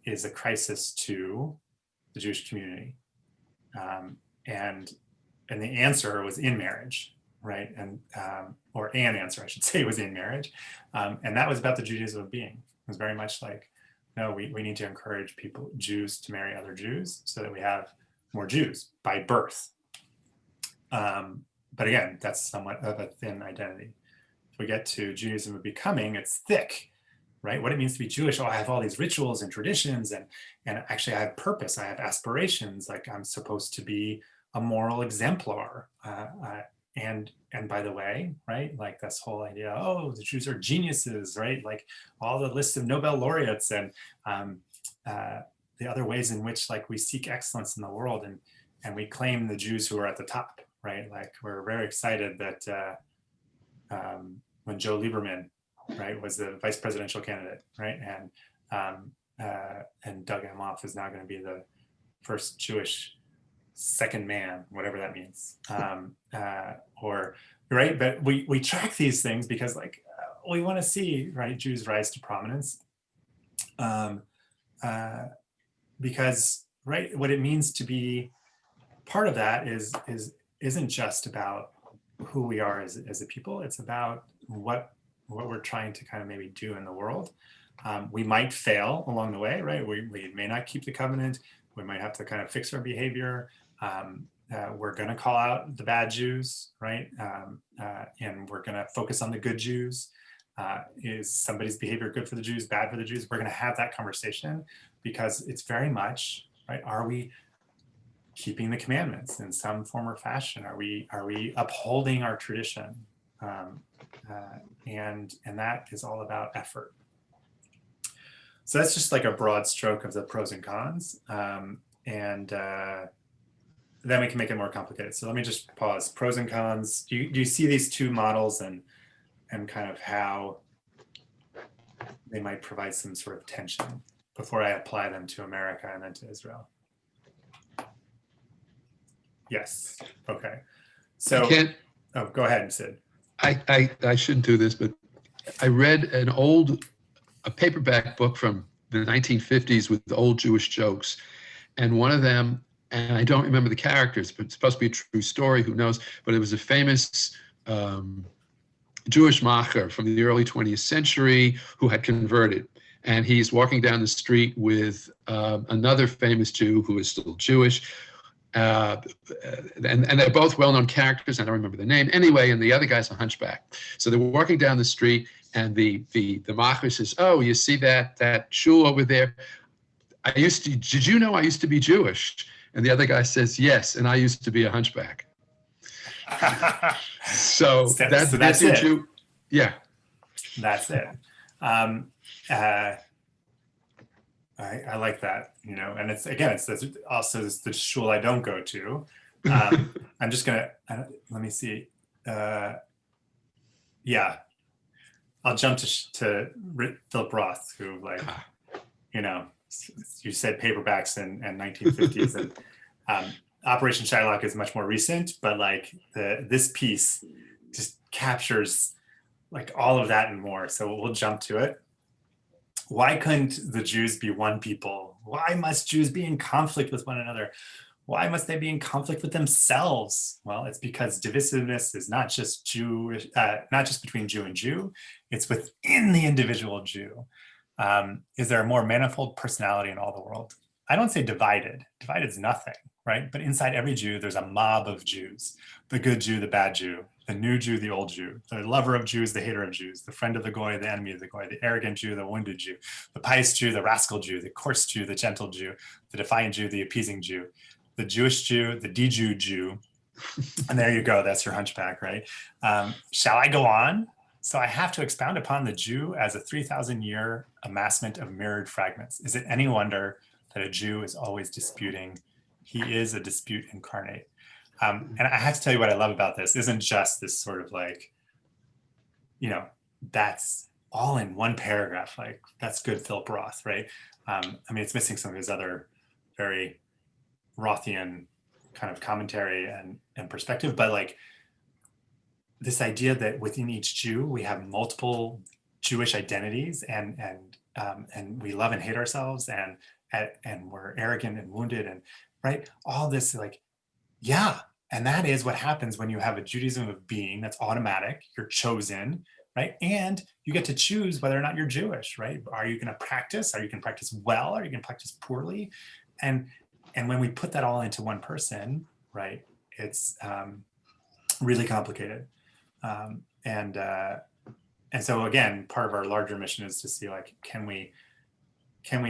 is a crisis to the Jewish community. And the answer was in marriage, right? And or an answer, I should say, was in marriage. And that was about the Judaism of being. It was very much like, no, we need to encourage Jews to marry other Jews so that we have more Jews by birth. But again, that's somewhat of a thin identity. If we get to Judaism of becoming, it's thick, right? What it means to be Jewish. Oh, I have all these rituals and traditions, and actually I have purpose, I have aspirations, like I'm supposed to be a moral exemplar. And by the way, right, like this whole idea, oh, the Jews are geniuses, right? Like all the lists of Nobel laureates and the other ways in which like we seek excellence in the world, and we claim the Jews who are at the top, right? Like we're very excited that when Joe Lieberman, right, was the vice presidential candidate, right? And Doug Emhoff is now going to be the first Jewish second man, whatever that means. Or, right, but we track these things because like we want to see, right, Jews rise to prominence. Because, right, what it means to be part of that isn't just about who we are as a people. It's about what we're trying to kind of maybe do in the world. We might fail along the way, right? We may not keep the covenant. We might have to kind of fix our behavior. We're going to call out the bad Jews, right? And we're going to focus on the good Jews. Is somebody's behavior good for the Jews, bad for the Jews? We're going to have that conversation because it's very much, right? Are we keeping the commandments in some form or fashion? Are we upholding our tradition? And that is all about effort. So that's just like a broad stroke of the pros and cons. And then we can make it more complicated. So let me just pause. Pros and cons. Do you see these two models and kind of how they might provide some sort of tension before I apply them to America and then to Israel? Yes. Okay. So, go ahead, Sid. I shouldn't do this, but I read a paperback book from the 1950s with old Jewish jokes. And one of them, and I don't remember the characters, but it's supposed to be a true story, who knows, but it was a famous Jewish macher from the early 20th century who had converted. And he's walking down the street with another famous Jew who is still Jewish. And they're both well-known characters. I don't remember the name. Anyway, and the other guy's a hunchback. So they're walking down the street, and the macher says, "Oh, you see that shul over there? Did you know I used to be Jewish?" And the other guy says, "Yes, and I used to be a hunchback." So that's your it. Jew. Yeah. That's it. I like that, you know, and it's also the shul I don't go to. I'm just gonna, let me see. Yeah, I'll jump to Philip Roth, who, like, you know, you said paperbacks and 1950s, and Operation Shylock is much more recent, but like this piece just captures like all of that and more. So we'll jump to it. Why couldn't the Jews be one people? Why must Jews be in conflict with one another? Why must they be in conflict with themselves? Well, it's because divisiveness is not just not just between Jew and Jew, it's within the individual Jew. Is there a more manifold personality in all the world? I don't say divided. Divided is nothing, right? But inside every Jew, there's a mob of Jews. The good Jew, the bad Jew, the new Jew, the old Jew, the lover of Jews, the hater of Jews, the friend of the goy, the enemy of the goy, the arrogant Jew, the wounded Jew, the pious Jew, the rascal Jew, the coarse Jew, the gentle Jew, the defiant Jew, the appeasing Jew, the Jewish Jew, the de-Jew Jew. And there you go, that's your hunchback, right? Shall I go on? So I have to expound upon the Jew as a 3,000-year amassment of mirrored fragments. Is it any wonder that a Jew is always disputing? He is a dispute incarnate. And I have to tell you what I love about this isn't just this sort of like, you know, that's all in one paragraph. Like, that's good Philip Roth, right? I mean, it's missing some of his other very Rothian kind of commentary and perspective, but like this idea that within each Jew, we have multiple Jewish identities and we love and hate ourselves and we're arrogant and wounded and right. All this, like, yeah. And that is what happens when you have a Judaism of being that's automatic, you're chosen, right? And you get to choose whether or not you're Jewish, right? Are you going to practice? Are you going to practice well? Are you going to practice poorly? And when we put that all into one person, right, it's really complicated. And so again, part of our larger mission is to see, like, can we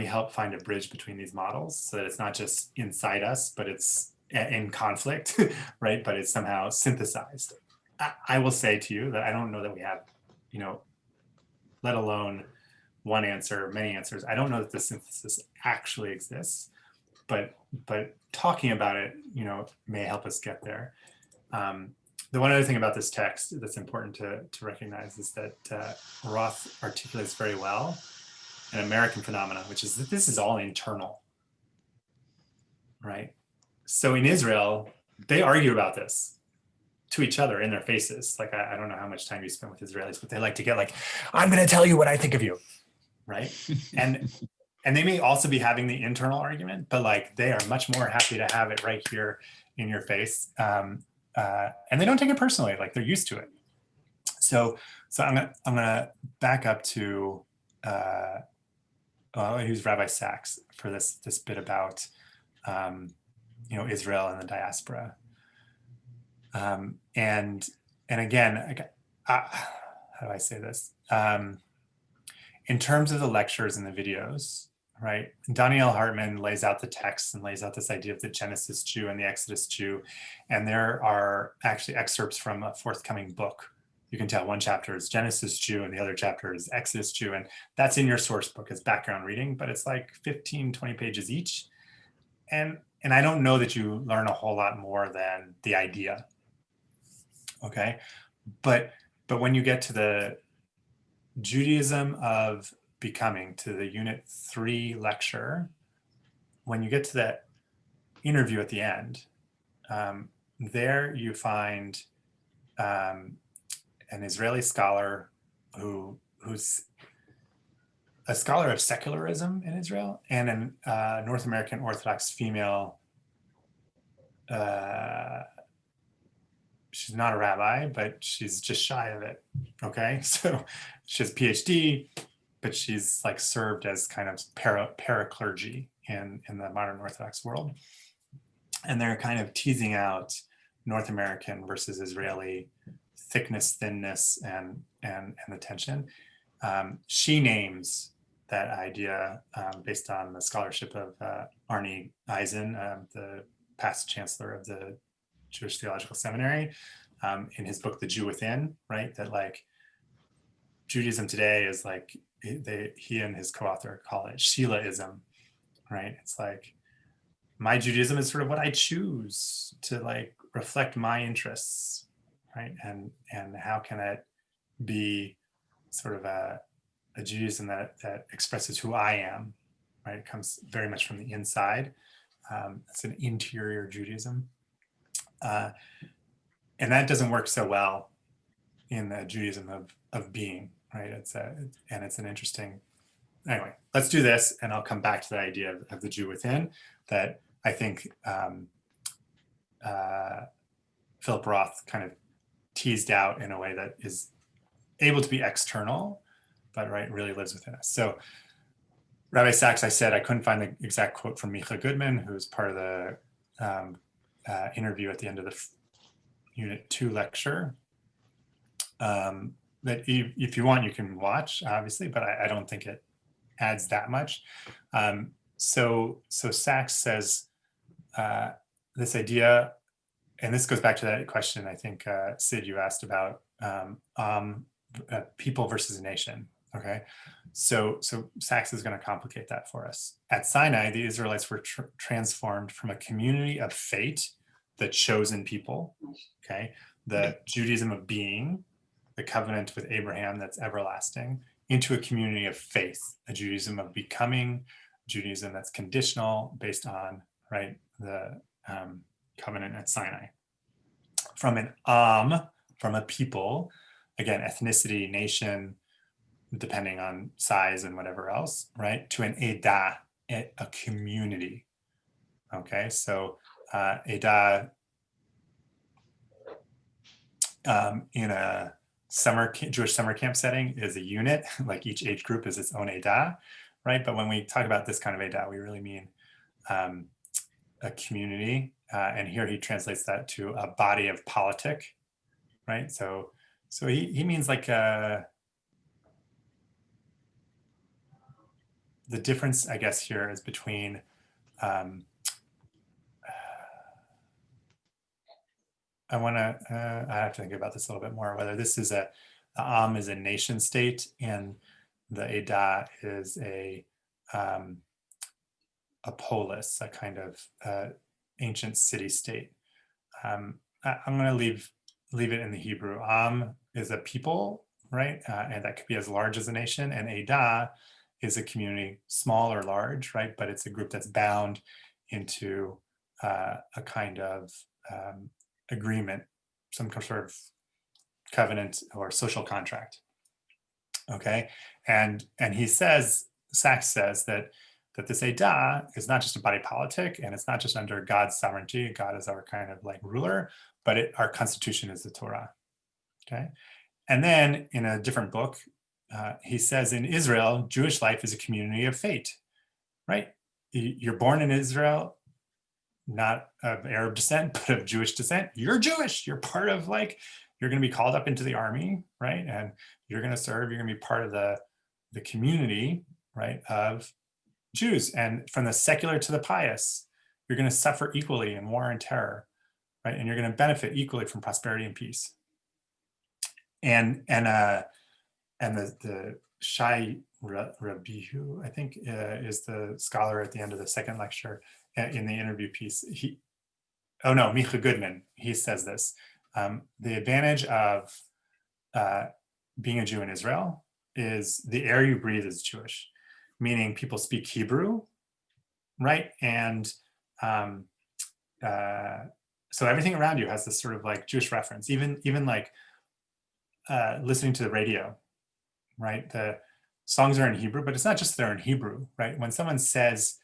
help find a bridge between these models so that it's not just inside us, but it's in conflict, right? But it's somehow synthesized. I will say to you that I don't know that we have, you know, let alone one answer, many answers. I don't know that the synthesis actually exists, but talking about it, you know, may help us get there. The one other thing about this text that's important to recognize is that Roth articulates very well an American phenomenon, which is that this is all internal, right? So in Israel, they argue about this to each other in their faces. Like, I don't know how much time you spend with Israelis, but they like to get like, I'm going to tell you what I think of you, right? And they may also be having the internal argument, but like they are much more happy to have it right here in your face. And they don't take it personally, like they're used to it. So I'm gonna back up to use Rabbi Sachs for this bit about you know, Israel and the diaspora. And again, how do I say this? In terms of the lectures and the videos, right? Daniel Hartman lays out the text and lays out this idea of the Genesis Jew and the Exodus Jew. And there are actually excerpts from a forthcoming book. You can tell one chapter is Genesis Jew and the other chapter is Exodus Jew. And that's in your source book as background reading, but it's like 15, 20 pages each. And I don't know that you learn a whole lot more than the idea, okay? But when you get to the Judaism of Becoming, to the Unit 3 lecture, when you get to that interview at the end, there you find an Israeli scholar who's a scholar of secularism in Israel, and a North American Orthodox female, she's she's not a rabbi, but she's just shy of it. Okay, so she has PhD, but she's like served as kind of paraclergy in the modern Orthodox world. And they're kind of teasing out North American versus Israeli thickness, thinness, and the tension. She names that idea based on the scholarship of Arnie Eisen, the past chancellor of the Jewish Theological Seminary, in his book, The Jew Within, right? That like Judaism today is like, he and his co-author call it Sheilaism, right? It's like, my Judaism is sort of what I choose to like reflect my interests, right? And how can it be sort of a Judaism that expresses who I am, right? It comes very much from the inside. It's an interior Judaism. And that doesn't work so well in the Judaism of being, right? It's an interesting, anyway, let's do this and I'll come back to the idea of the Jew within that I think Philip Roth kind of teased out in a way that is able to be external, but right, really lives within us. So Rabbi Sachs, I said I couldn't find the exact quote from Micha Goodman, who's part of the interview at the end of the Unit 2 lecture. That if you want, you can watch, obviously, but I don't think it adds that much. So Sachs says this idea, and this goes back to that question I think, Sid, you asked about people versus a nation, okay? So Sachs is going to complicate that for us. At Sinai, the Israelites were transformed from a community of fate, the chosen people, okay? The Judaism of being, the covenant with Abraham that's everlasting, into a community of faith, a Judaism of becoming, Judaism that's conditional based on, right, the covenant at Sinai. From an from a people, again, ethnicity, nation, depending on size and whatever else, right, to an edah, a community. Okay, so edah in a Jewish summer camp setting is a unit, like each age group is its own edah, right? But when we talk about this kind of edah, we really mean a community. And here he translates that to a body of politic, right? So he means like the difference, I guess, here is between I have to think about this a little bit more, whether this is the Am is a nation state and the Edah is a polis, a kind of ancient city state. I'm going to leave it in the Hebrew. Am is a people, right? And that could be as large as a nation, and Edah is a community, small or large, right? But it's a group that's bound into a kind of agreement, some sort of covenant or social contract. Okay, and he says, Sachs says that this Edah is not just a body politic, and it's not just under God's sovereignty. God is our kind of like ruler, but our constitution is the Torah. Okay, and then in a different book, he says in Israel, Jewish life is a community of fate, right? You're born in Israel, not of Arab descent, but of Jewish descent. You're Jewish. You're part of like, you're going to be called up into the army, right? And you're going to serve. You're going to be part of the community, right, of Jews. And from the secular to the pious, you're going to suffer equally in war and terror, right? And you're going to benefit equally from prosperity and peace. And the Shai Rabihu, I think, is the scholar at the end of the second lecture in the interview piece. Micha Goodman, he says this. The advantage of being a Jew in Israel is the air you breathe is Jewish, meaning people speak Hebrew, right? And so everything around you has this sort of like Jewish reference, even like listening to the radio, right? The songs are in Hebrew, but it's not just they're in Hebrew, right? When someone says,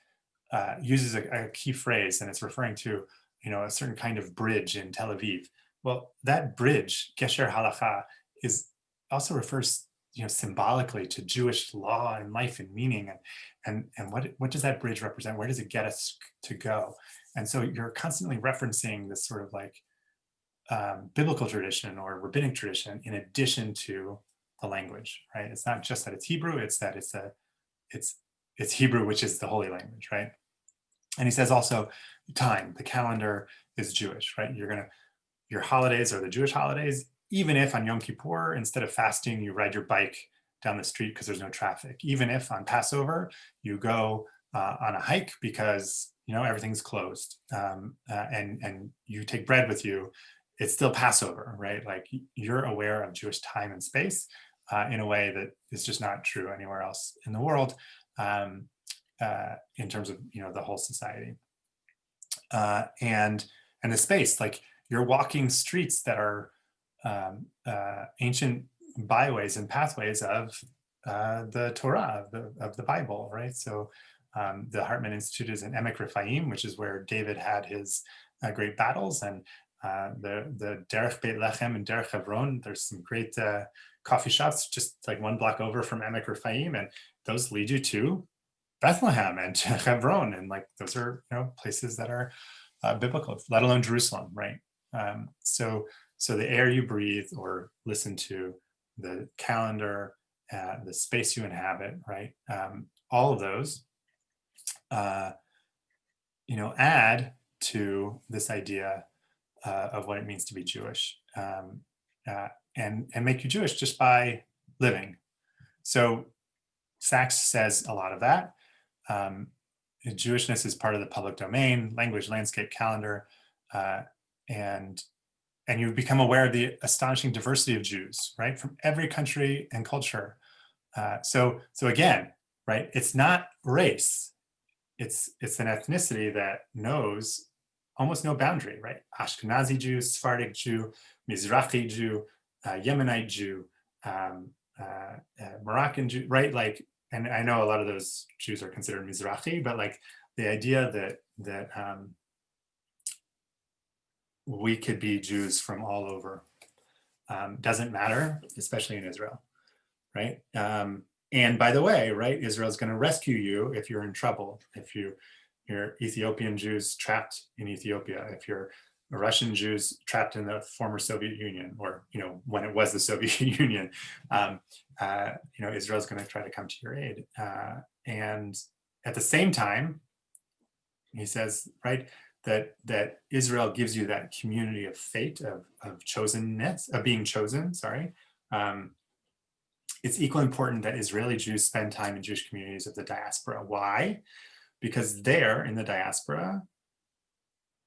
uses a key phrase and it's referring to, a certain kind of bridge in Tel Aviv, well, that bridge, Gesher Halacha, is also refers, symbolically to Jewish law and life and meaning, and what does that bridge represent? Where does it get us to go? And so you're constantly referencing this sort of like biblical tradition or rabbinic tradition in addition to the language, right? It's not just that it's Hebrew; it's that it's Hebrew, which is the holy language, right? And he says also, time, the calendar is Jewish, right? Your holidays are the Jewish holidays, even if on Yom Kippur, instead of fasting, you ride your bike down the street because there's no traffic. Even if on Passover, you go on a hike because everything's closed, and you take bread with you, it's still Passover, right? Like you're aware of Jewish time and space in a way that is just not true anywhere else in the world, in terms of the whole society, and the space. Like you're walking streets that are ancient byways and pathways of the Torah, of the Bible, right? So the Hartman Institute is in Emek Rephaim, which is where David had his great battles, and the Derech Beit Lechem and Derech Hebron. There's some great coffee shops just like one block over from Emek Rephaim, and those lead you to Bethlehem and to Hebron, and like those are places that are biblical, let alone Jerusalem, right? So the air you breathe or listen to, the calendar, the space you inhabit, right? All of those, add to this idea of what it means to be Jewish, and make you Jewish just by living. So Sachs says a lot of that. Jewishness is part of the public domain, language, landscape, calendar, and you become aware of the astonishing diversity of Jews, right, from every country and culture. So again, right, it's not race; it's an ethnicity that knows almost no boundary, right? Ashkenazi Jew, Sephardic Jew, Mizrahi Jew, Yemenite Jew, Moroccan Jew, right? Like, and I know a lot of those Jews are considered Mizrahi, but like the idea that we could be Jews from all over doesn't matter, especially in Israel, right? And by the way, right, Israel's going to rescue you if you're in trouble. If you're Ethiopian Jews trapped in Ethiopia, if you're Russian Jews trapped in the former Soviet Union, or when it was the Soviet Union, Israel's going to try to come to your aid. And at the same time, he says, right, that Israel gives you that community of fate, of chosenness, of being chosen. Sorry. It's equally important that Israeli Jews spend time in Jewish communities of the diaspora. Why? Because there in the diaspora,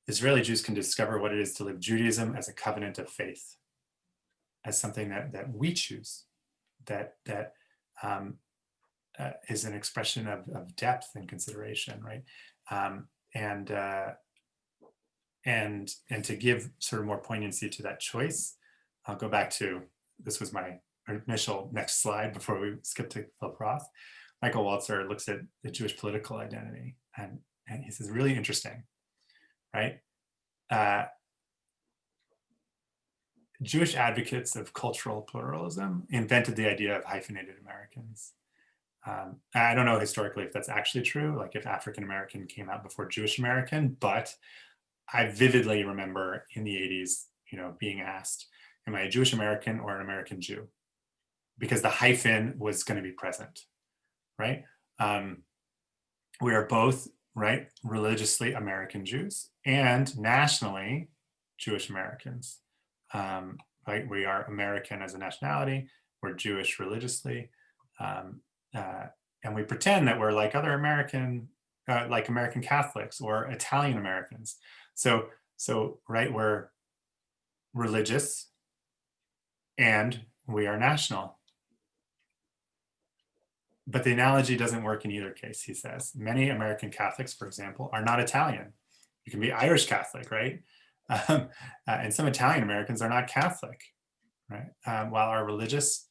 Israeli Jews can discover what it is to live Judaism as a covenant of faith, as something that we choose, that is an expression of depth and consideration, right? And to give sort of more poignancy to that choice, I'll go back to, this was my initial next slide before we skip to Philip Roth. Michael Walzer looks at the Jewish political identity, and he says, really interesting, right? Jewish advocates of cultural pluralism invented the idea of hyphenated Americans. I don't know historically if that's actually true, like if African American came out before Jewish American, but I vividly remember in the 80s, being asked, am I a Jewish American or an American Jew? Because the hyphen was going to be present, right? We are both, right, religiously American Jews and nationally Jewish Americans, right? We are American as a nationality, we're Jewish religiously, and we pretend that we're like other American Catholics or Italian Americans. So right, we're religious and we are national. But the analogy doesn't work in either case, he says. Many American Catholics, for example, are not Italian. You can be Irish Catholic, right? And some Italian Americans are not Catholic, right? While our religious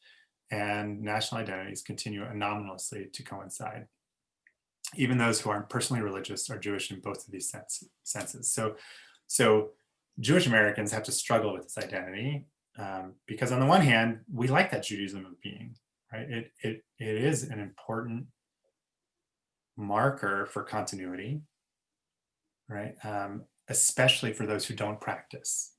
and national identities continue anomalously to coincide. Even those who aren't personally religious are Jewish in both of these senses. So Jewish Americans have to struggle with this identity because on the one hand, we like that Judaism of being, right? It is an important marker for continuity, right? Especially for those who don't practice.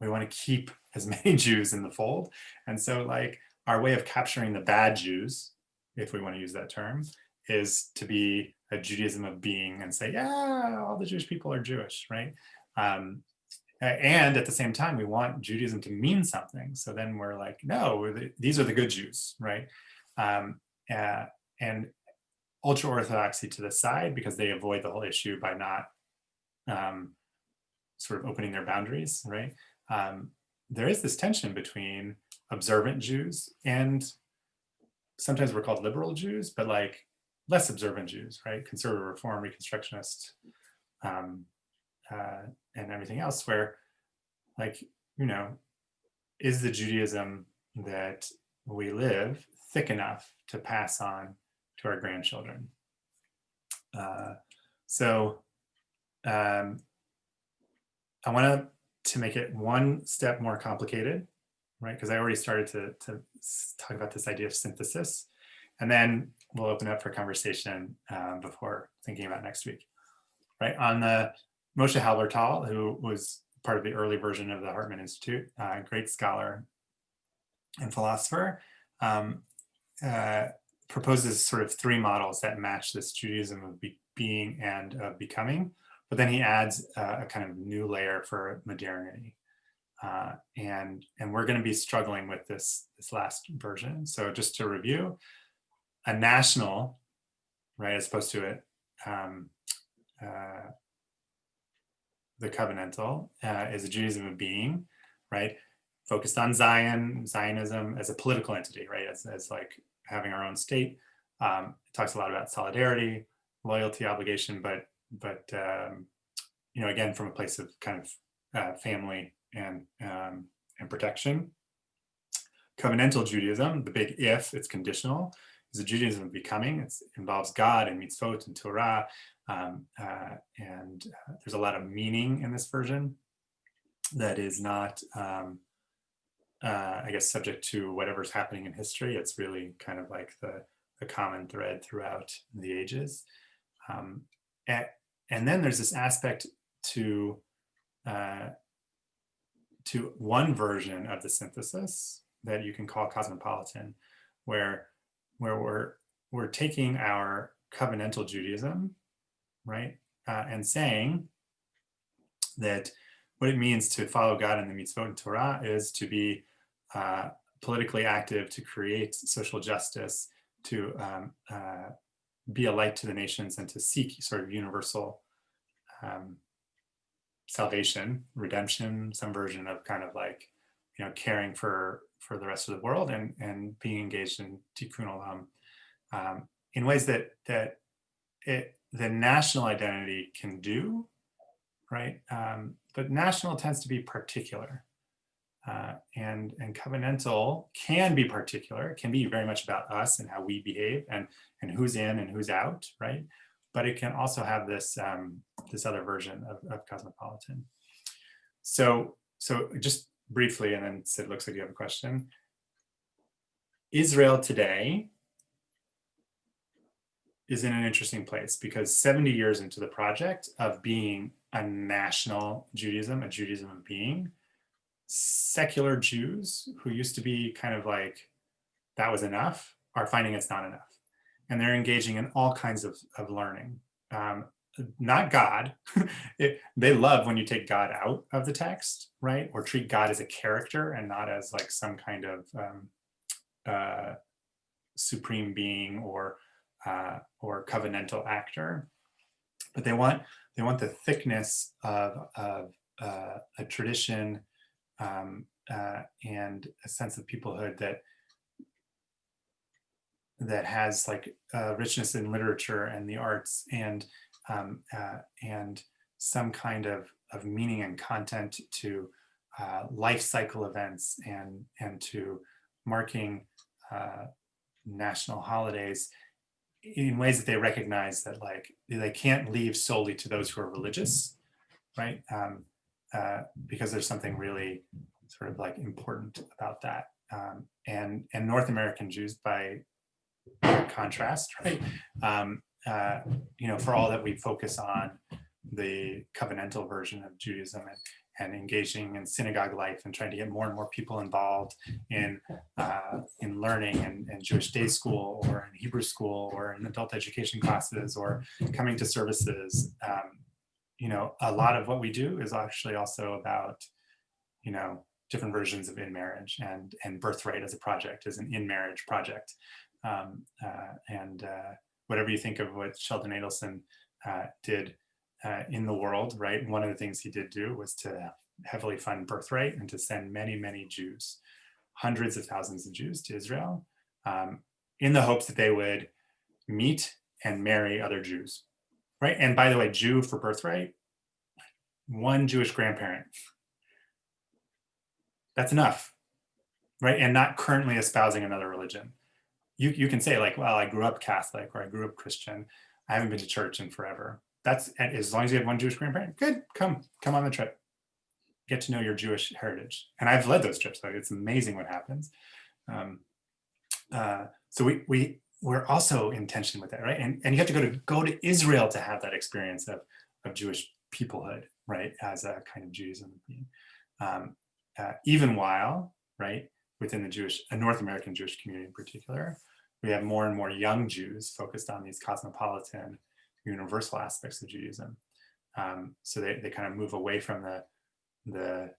We want to keep as many Jews in the fold. And so like our way of capturing the bad Jews, if we want to use that term, is to be a Judaism of being and say, yeah, all the Jewish people are Jewish, right? And at the same time, we want Judaism to mean something. So then we're like, no, these are the good Jews, right? And ultra orthodoxy to the side because they avoid the whole issue by not sort of opening their boundaries, right? There is this tension between observant Jews and sometimes we're called liberal Jews, but like less observant Jews, right? Conservative, Reform, Reconstructionist, and everything else where like, you know, is the Judaism that we live thick enough to pass on to our grandchildren? So I want to make it one step more complicated, right? Because I already started to talk about this idea of synthesis. And then we'll open up for conversation before thinking about next week, right? On the Moshe Halbertal, who was part of the early version of the Hartman Institute, great scholar and philosopher, proposes sort of three models that match this Judaism of being and of becoming, but then he adds a kind of new layer for modernity. And we're going to be struggling with this last version. So just to review, a national, right, as opposed to it, the covenantal is a Judaism of being, right, focused on Zionism as a political entity, right, as like having our own state. It talks a lot about solidarity, loyalty, obligation, but you know, again, from a place of kind of family and protection. Covenantal Judaism, the big if, it's conditional, is a Judaism of becoming. It involves God and mitzvot and Torah, and there's a lot of meaning in this version that is not, I guess, subject to whatever's happening in history. It's really kind of like the common thread throughout the ages. And then there's this aspect to one version of the synthesis that you can call cosmopolitan, where we're taking our covenantal Judaism, right, and saying that what it means to follow God in the mitzvot and Torah is to be politically active, to create social justice, to be a light to the nations, and to seek sort of universal salvation, redemption, some version of kind of like, you know, caring for the rest of the world and being engaged in tikkun olam in ways that the national identity can do, right? But national tends to be particular, and covenantal can be particular. It can be very much about us and how we behave and who's in and who's out, right? But it can also have this this other version of cosmopolitan. So just briefly, and then Sid, looks like you have a question. Israel today is in an interesting place because 70 years into the project of being a national Judaism, a Judaism of being, secular Jews who used to be kind of like, that was enough, are finding it's not enough. And they're engaging in all kinds of learning. Not God. They love when you take God out of the text, right? Or treat God as a character and not as like some kind of supreme being or covenantal actor. But they want the thickness of a tradition and a sense of peoplehood that has like richness in literature and the arts and some kind of meaning and content to life cycle events and to marking national holidays in ways that they recognize that like they can't leave solely to those who are religious, right? because there's something really sort of like important about that. And North American Jews, by contrast, right? For all that we focus on the covenantal version of Judaism and engaging in synagogue life and trying to get more and more people involved in learning and Jewish day school or in Hebrew school or in adult education classes or coming to services. A lot of what we do is actually also about, different versions of in marriage, and Birthright as a project is an in marriage project. And whatever you think of what Sheldon Adelson did in the world, right? One of the things he did do was to heavily fund Birthright and to send many, many Jews, hundreds of thousands of Jews to Israel, in the hopes that they would meet and marry other Jews, right? And by the way, Jew for Birthright, one Jewish grandparent. That's enough, right? And not currently espousing another religion. You can say like, well, I grew up Catholic or I grew up Christian. I haven't been to church in forever. That's, as long as you have one Jewish grandparent, good, come on the trip. Get to know your Jewish heritage. And I've led those trips, so it's amazing what happens. So we're also in tension with that, right? And you have to go to Israel to have that experience of Jewish peoplehood, right? As a kind of Judaism being. Even while, right, within the North American Jewish community in particular, we have more and more young Jews focused on these cosmopolitan, universal aspects of Judaism. So they kind of move away from the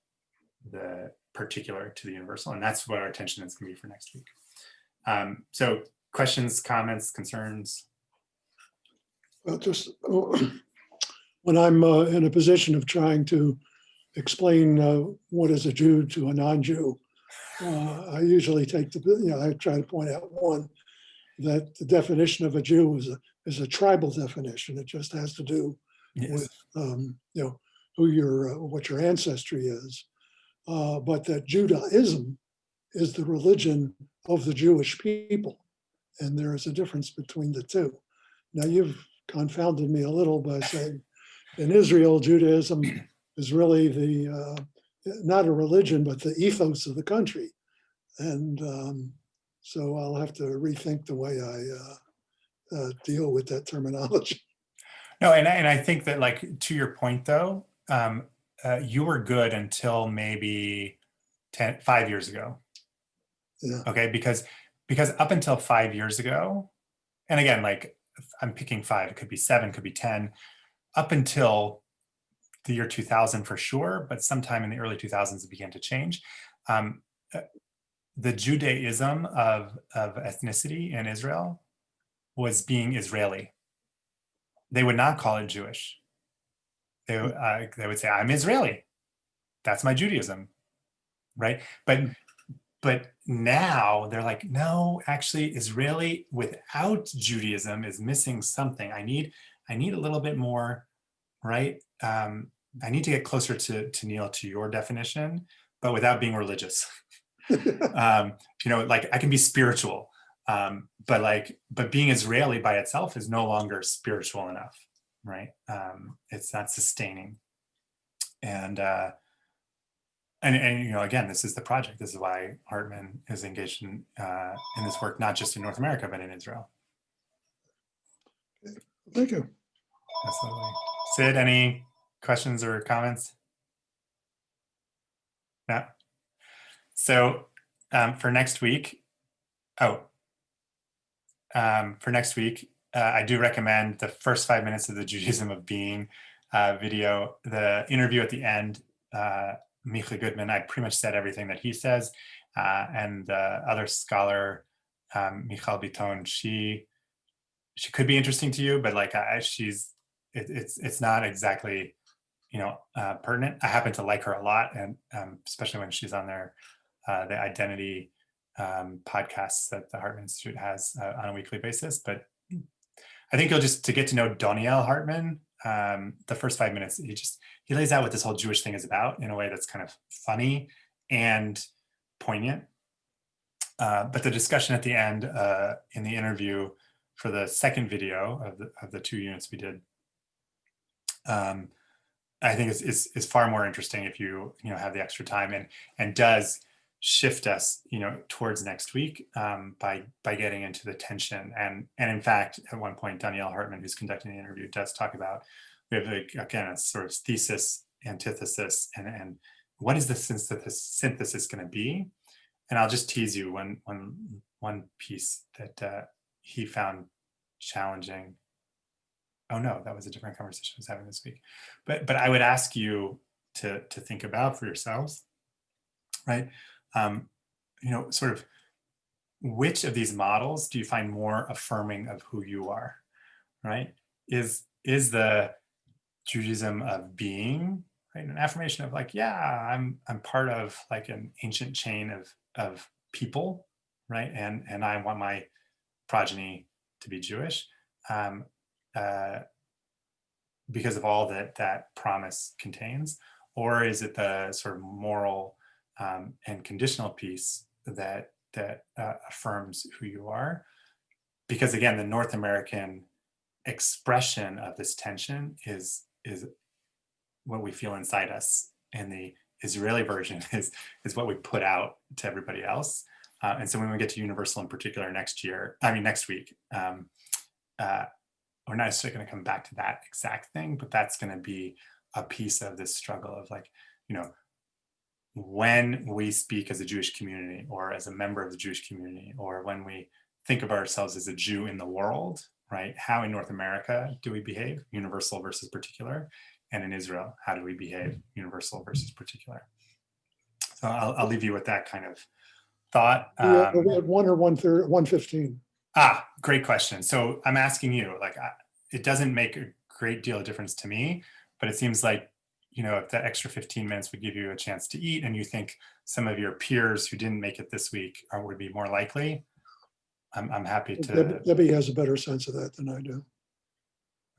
particular to the universal, and that's what our attention is going to be for next week. So questions, comments, concerns? Well, just when I'm in a position of trying to explain what is a Jew to a non-Jew, I usually take I try to point out one, that the definition of a Jew is a tribal definition. It just has to do with what your ancestry is, but that Judaism is the religion of the Jewish people, and there is a difference between the two. Now you've confounded me a little by saying in Israel, Judaism is really not a religion, but the ethos of the country. And so I'll have to rethink the way I deal with that terminology. No, and I think that, like, to your point though, you were good until maybe 5 years ago. Yeah. Okay, because up until 5 years ago, and again, like I'm picking 5, it could be 7, could be 10, up until the year 2000 for sure, but sometime in the early 2000s it began to change. The Judaism of ethnicity in Israel was being Israeli. They would not call it Jewish. They would say, I'm Israeli. That's my Judaism, right? But now they're like, no, actually Israeli without Judaism is missing something. I need a little bit more, right? I need to get closer to Neil, to your definition, but without being religious. Like I can be spiritual, but being Israeli by itself is no longer spiritual enough, right? It's not sustaining. And again, this is the project. This is why Hartman is engaged in this work, not just in North America, but in Israel. Thank you. Absolutely. Sid, any questions or comments? No. So for next week, I do recommend the first 5 minutes of the Judaism of Being video. The interview at the end, Micha Goodman, I pretty much said everything that he says, and the other scholar, Michal Biton, she could be interesting to you, but like it's not exactly pertinent. I happen to like her a lot, and especially when she's on the identity podcasts that the Hartman Institute has on a weekly basis. But I think to get to know Doniel Hartman, the first 5 minutes, he lays out what this whole Jewish thing is about in a way that's kind of funny and poignant. But the discussion at the end in the interview for the second video of the 2 units we did, I think is far more interesting if you have the extra time, and does shift us towards next week by getting into the tension. And in fact, at one point, Danielle Hartman, who's conducting the interview, does talk about, we have again a sort of thesis, antithesis, and what is the synthesis going to be? And I'll just tease you one piece that he found challenging. Oh no, that was a different conversation I was having this week. But I would ask you to think about for yourselves, right? Sort of which of these models do you find more affirming of who you are, right? Is the Judaism of being, right, an affirmation of like, yeah, I'm part of like an ancient chain of people, right? And I want my progeny to be Jewish. Because of all that promise contains? Or is it the sort of moral and conditional piece that affirms who you are? Because again, the North American expression of this tension is what we feel inside us, and the Israeli version is what we put out to everybody else. And so when we get to Universal in particular next week, we're not necessarily going to come back to that exact thing, but that's going to be a piece of this struggle of like, when we speak as a Jewish community or as a member of the Jewish community, or when we think of ourselves as a Jew in the world, right? How in North America do we behave, universal versus particular? And in Israel, how do we behave, universal versus particular? So I'll leave you with that kind of thought. We had 1 or 1:15. Great question. So I'm asking you, like, it doesn't make a great deal of difference to me, but it seems like, if that extra 15 minutes would give you a chance to eat, and you think some of your peers who didn't make it this week would be more likely, I'm happy to. Debbie has a better sense of that than I do.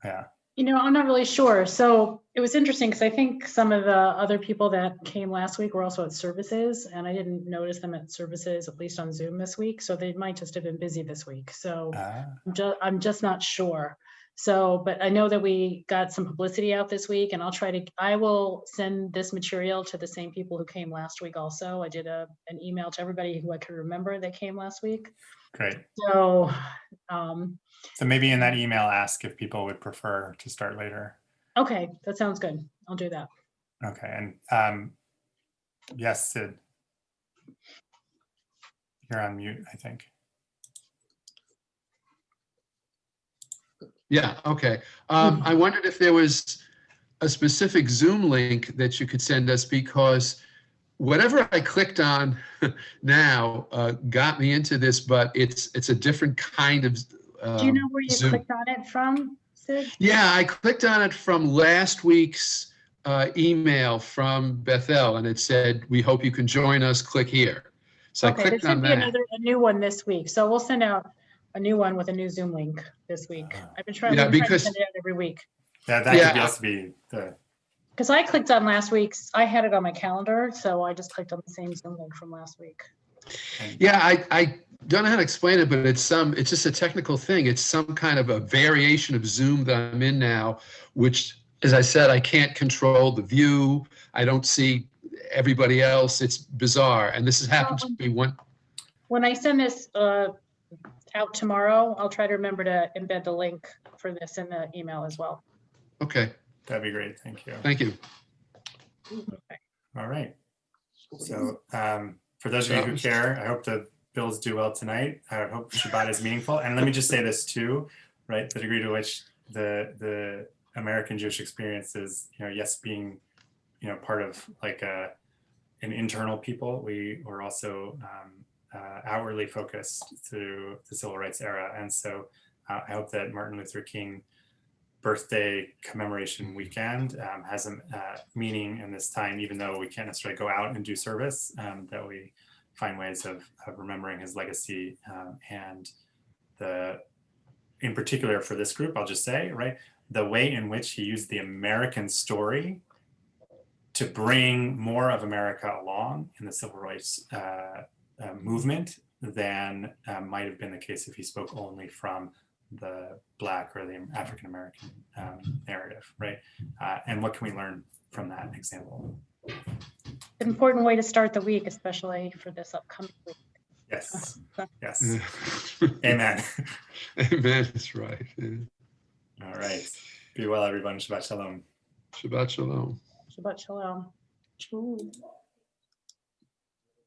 Yeah. I'm not really sure. So it was interesting because I think some of the other people that came last week were also at services, and I didn't notice them at services, at least on Zoom this week. So they might just have been busy this week. So I'm just not sure. So, but I know that we got some publicity out this week, and I will send this material to the same people who came last week also. I did an email to everybody who I could remember that came last week. Great. So, so maybe in that email, ask if people would prefer to start later. Okay, that sounds good. I'll do that. Okay, and yes, Sid, you're on mute, I think. Yeah, okay. I wondered if there was a specific Zoom link that you could send us, because whatever I clicked on now got me into this, but it's a different kind of Do you know where you Zoom. clicked on it from, Sid? Yeah, I clicked on it from last week's email from Bethel, and it said, "We hope you can join us. Click here." So Okay, I clicked there should on be that. a new one this week. So we'll send out a new one with a new Zoom link this week. I've been trying, Yeah, we've been trying to because- send it out every week. Yeah, that Yeah. could just be the. Because I clicked on last week's, I had it on my calendar, so I just clicked on the same Zoom link from last week. Yeah, I don't know how to explain it, but it's just a technical thing. It's some kind of a variation of Zoom that I'm in now, which, as I said, I can't control the view. I don't see everybody else. It's bizarre. And this has happened to me one. When I send this out tomorrow, I'll try to remember to embed the link for this in the email as well. Okay, That'd be great. Thank you. thank you. Okay. All right. So for those of you who care, I hope the Bills do well tonight. I hope Shabbat is meaningful. And let me just say this too, right? The degree to which the American Jewish experience is, yes, being, part of like an internal people, we were also outwardly focused through the civil rights era. And so I hope that Martin Luther King birthday commemoration weekend has a meaning in this time, even though we can't necessarily go out and do service, that we find ways of remembering his legacy, and in particular for this group, I'll just say, right, the way in which he used the American story to bring more of America along in the civil rights movement than might have been the case if he spoke only from the Black or the African American narrative, right? And what can we learn from that example? An important way to start the week, especially for this upcoming week. Yes, So, yes. Amen. Amen. That's right. Yeah. All right. Be well, everyone. Shabbat shalom. Shabbat shalom. Shabbat shalom.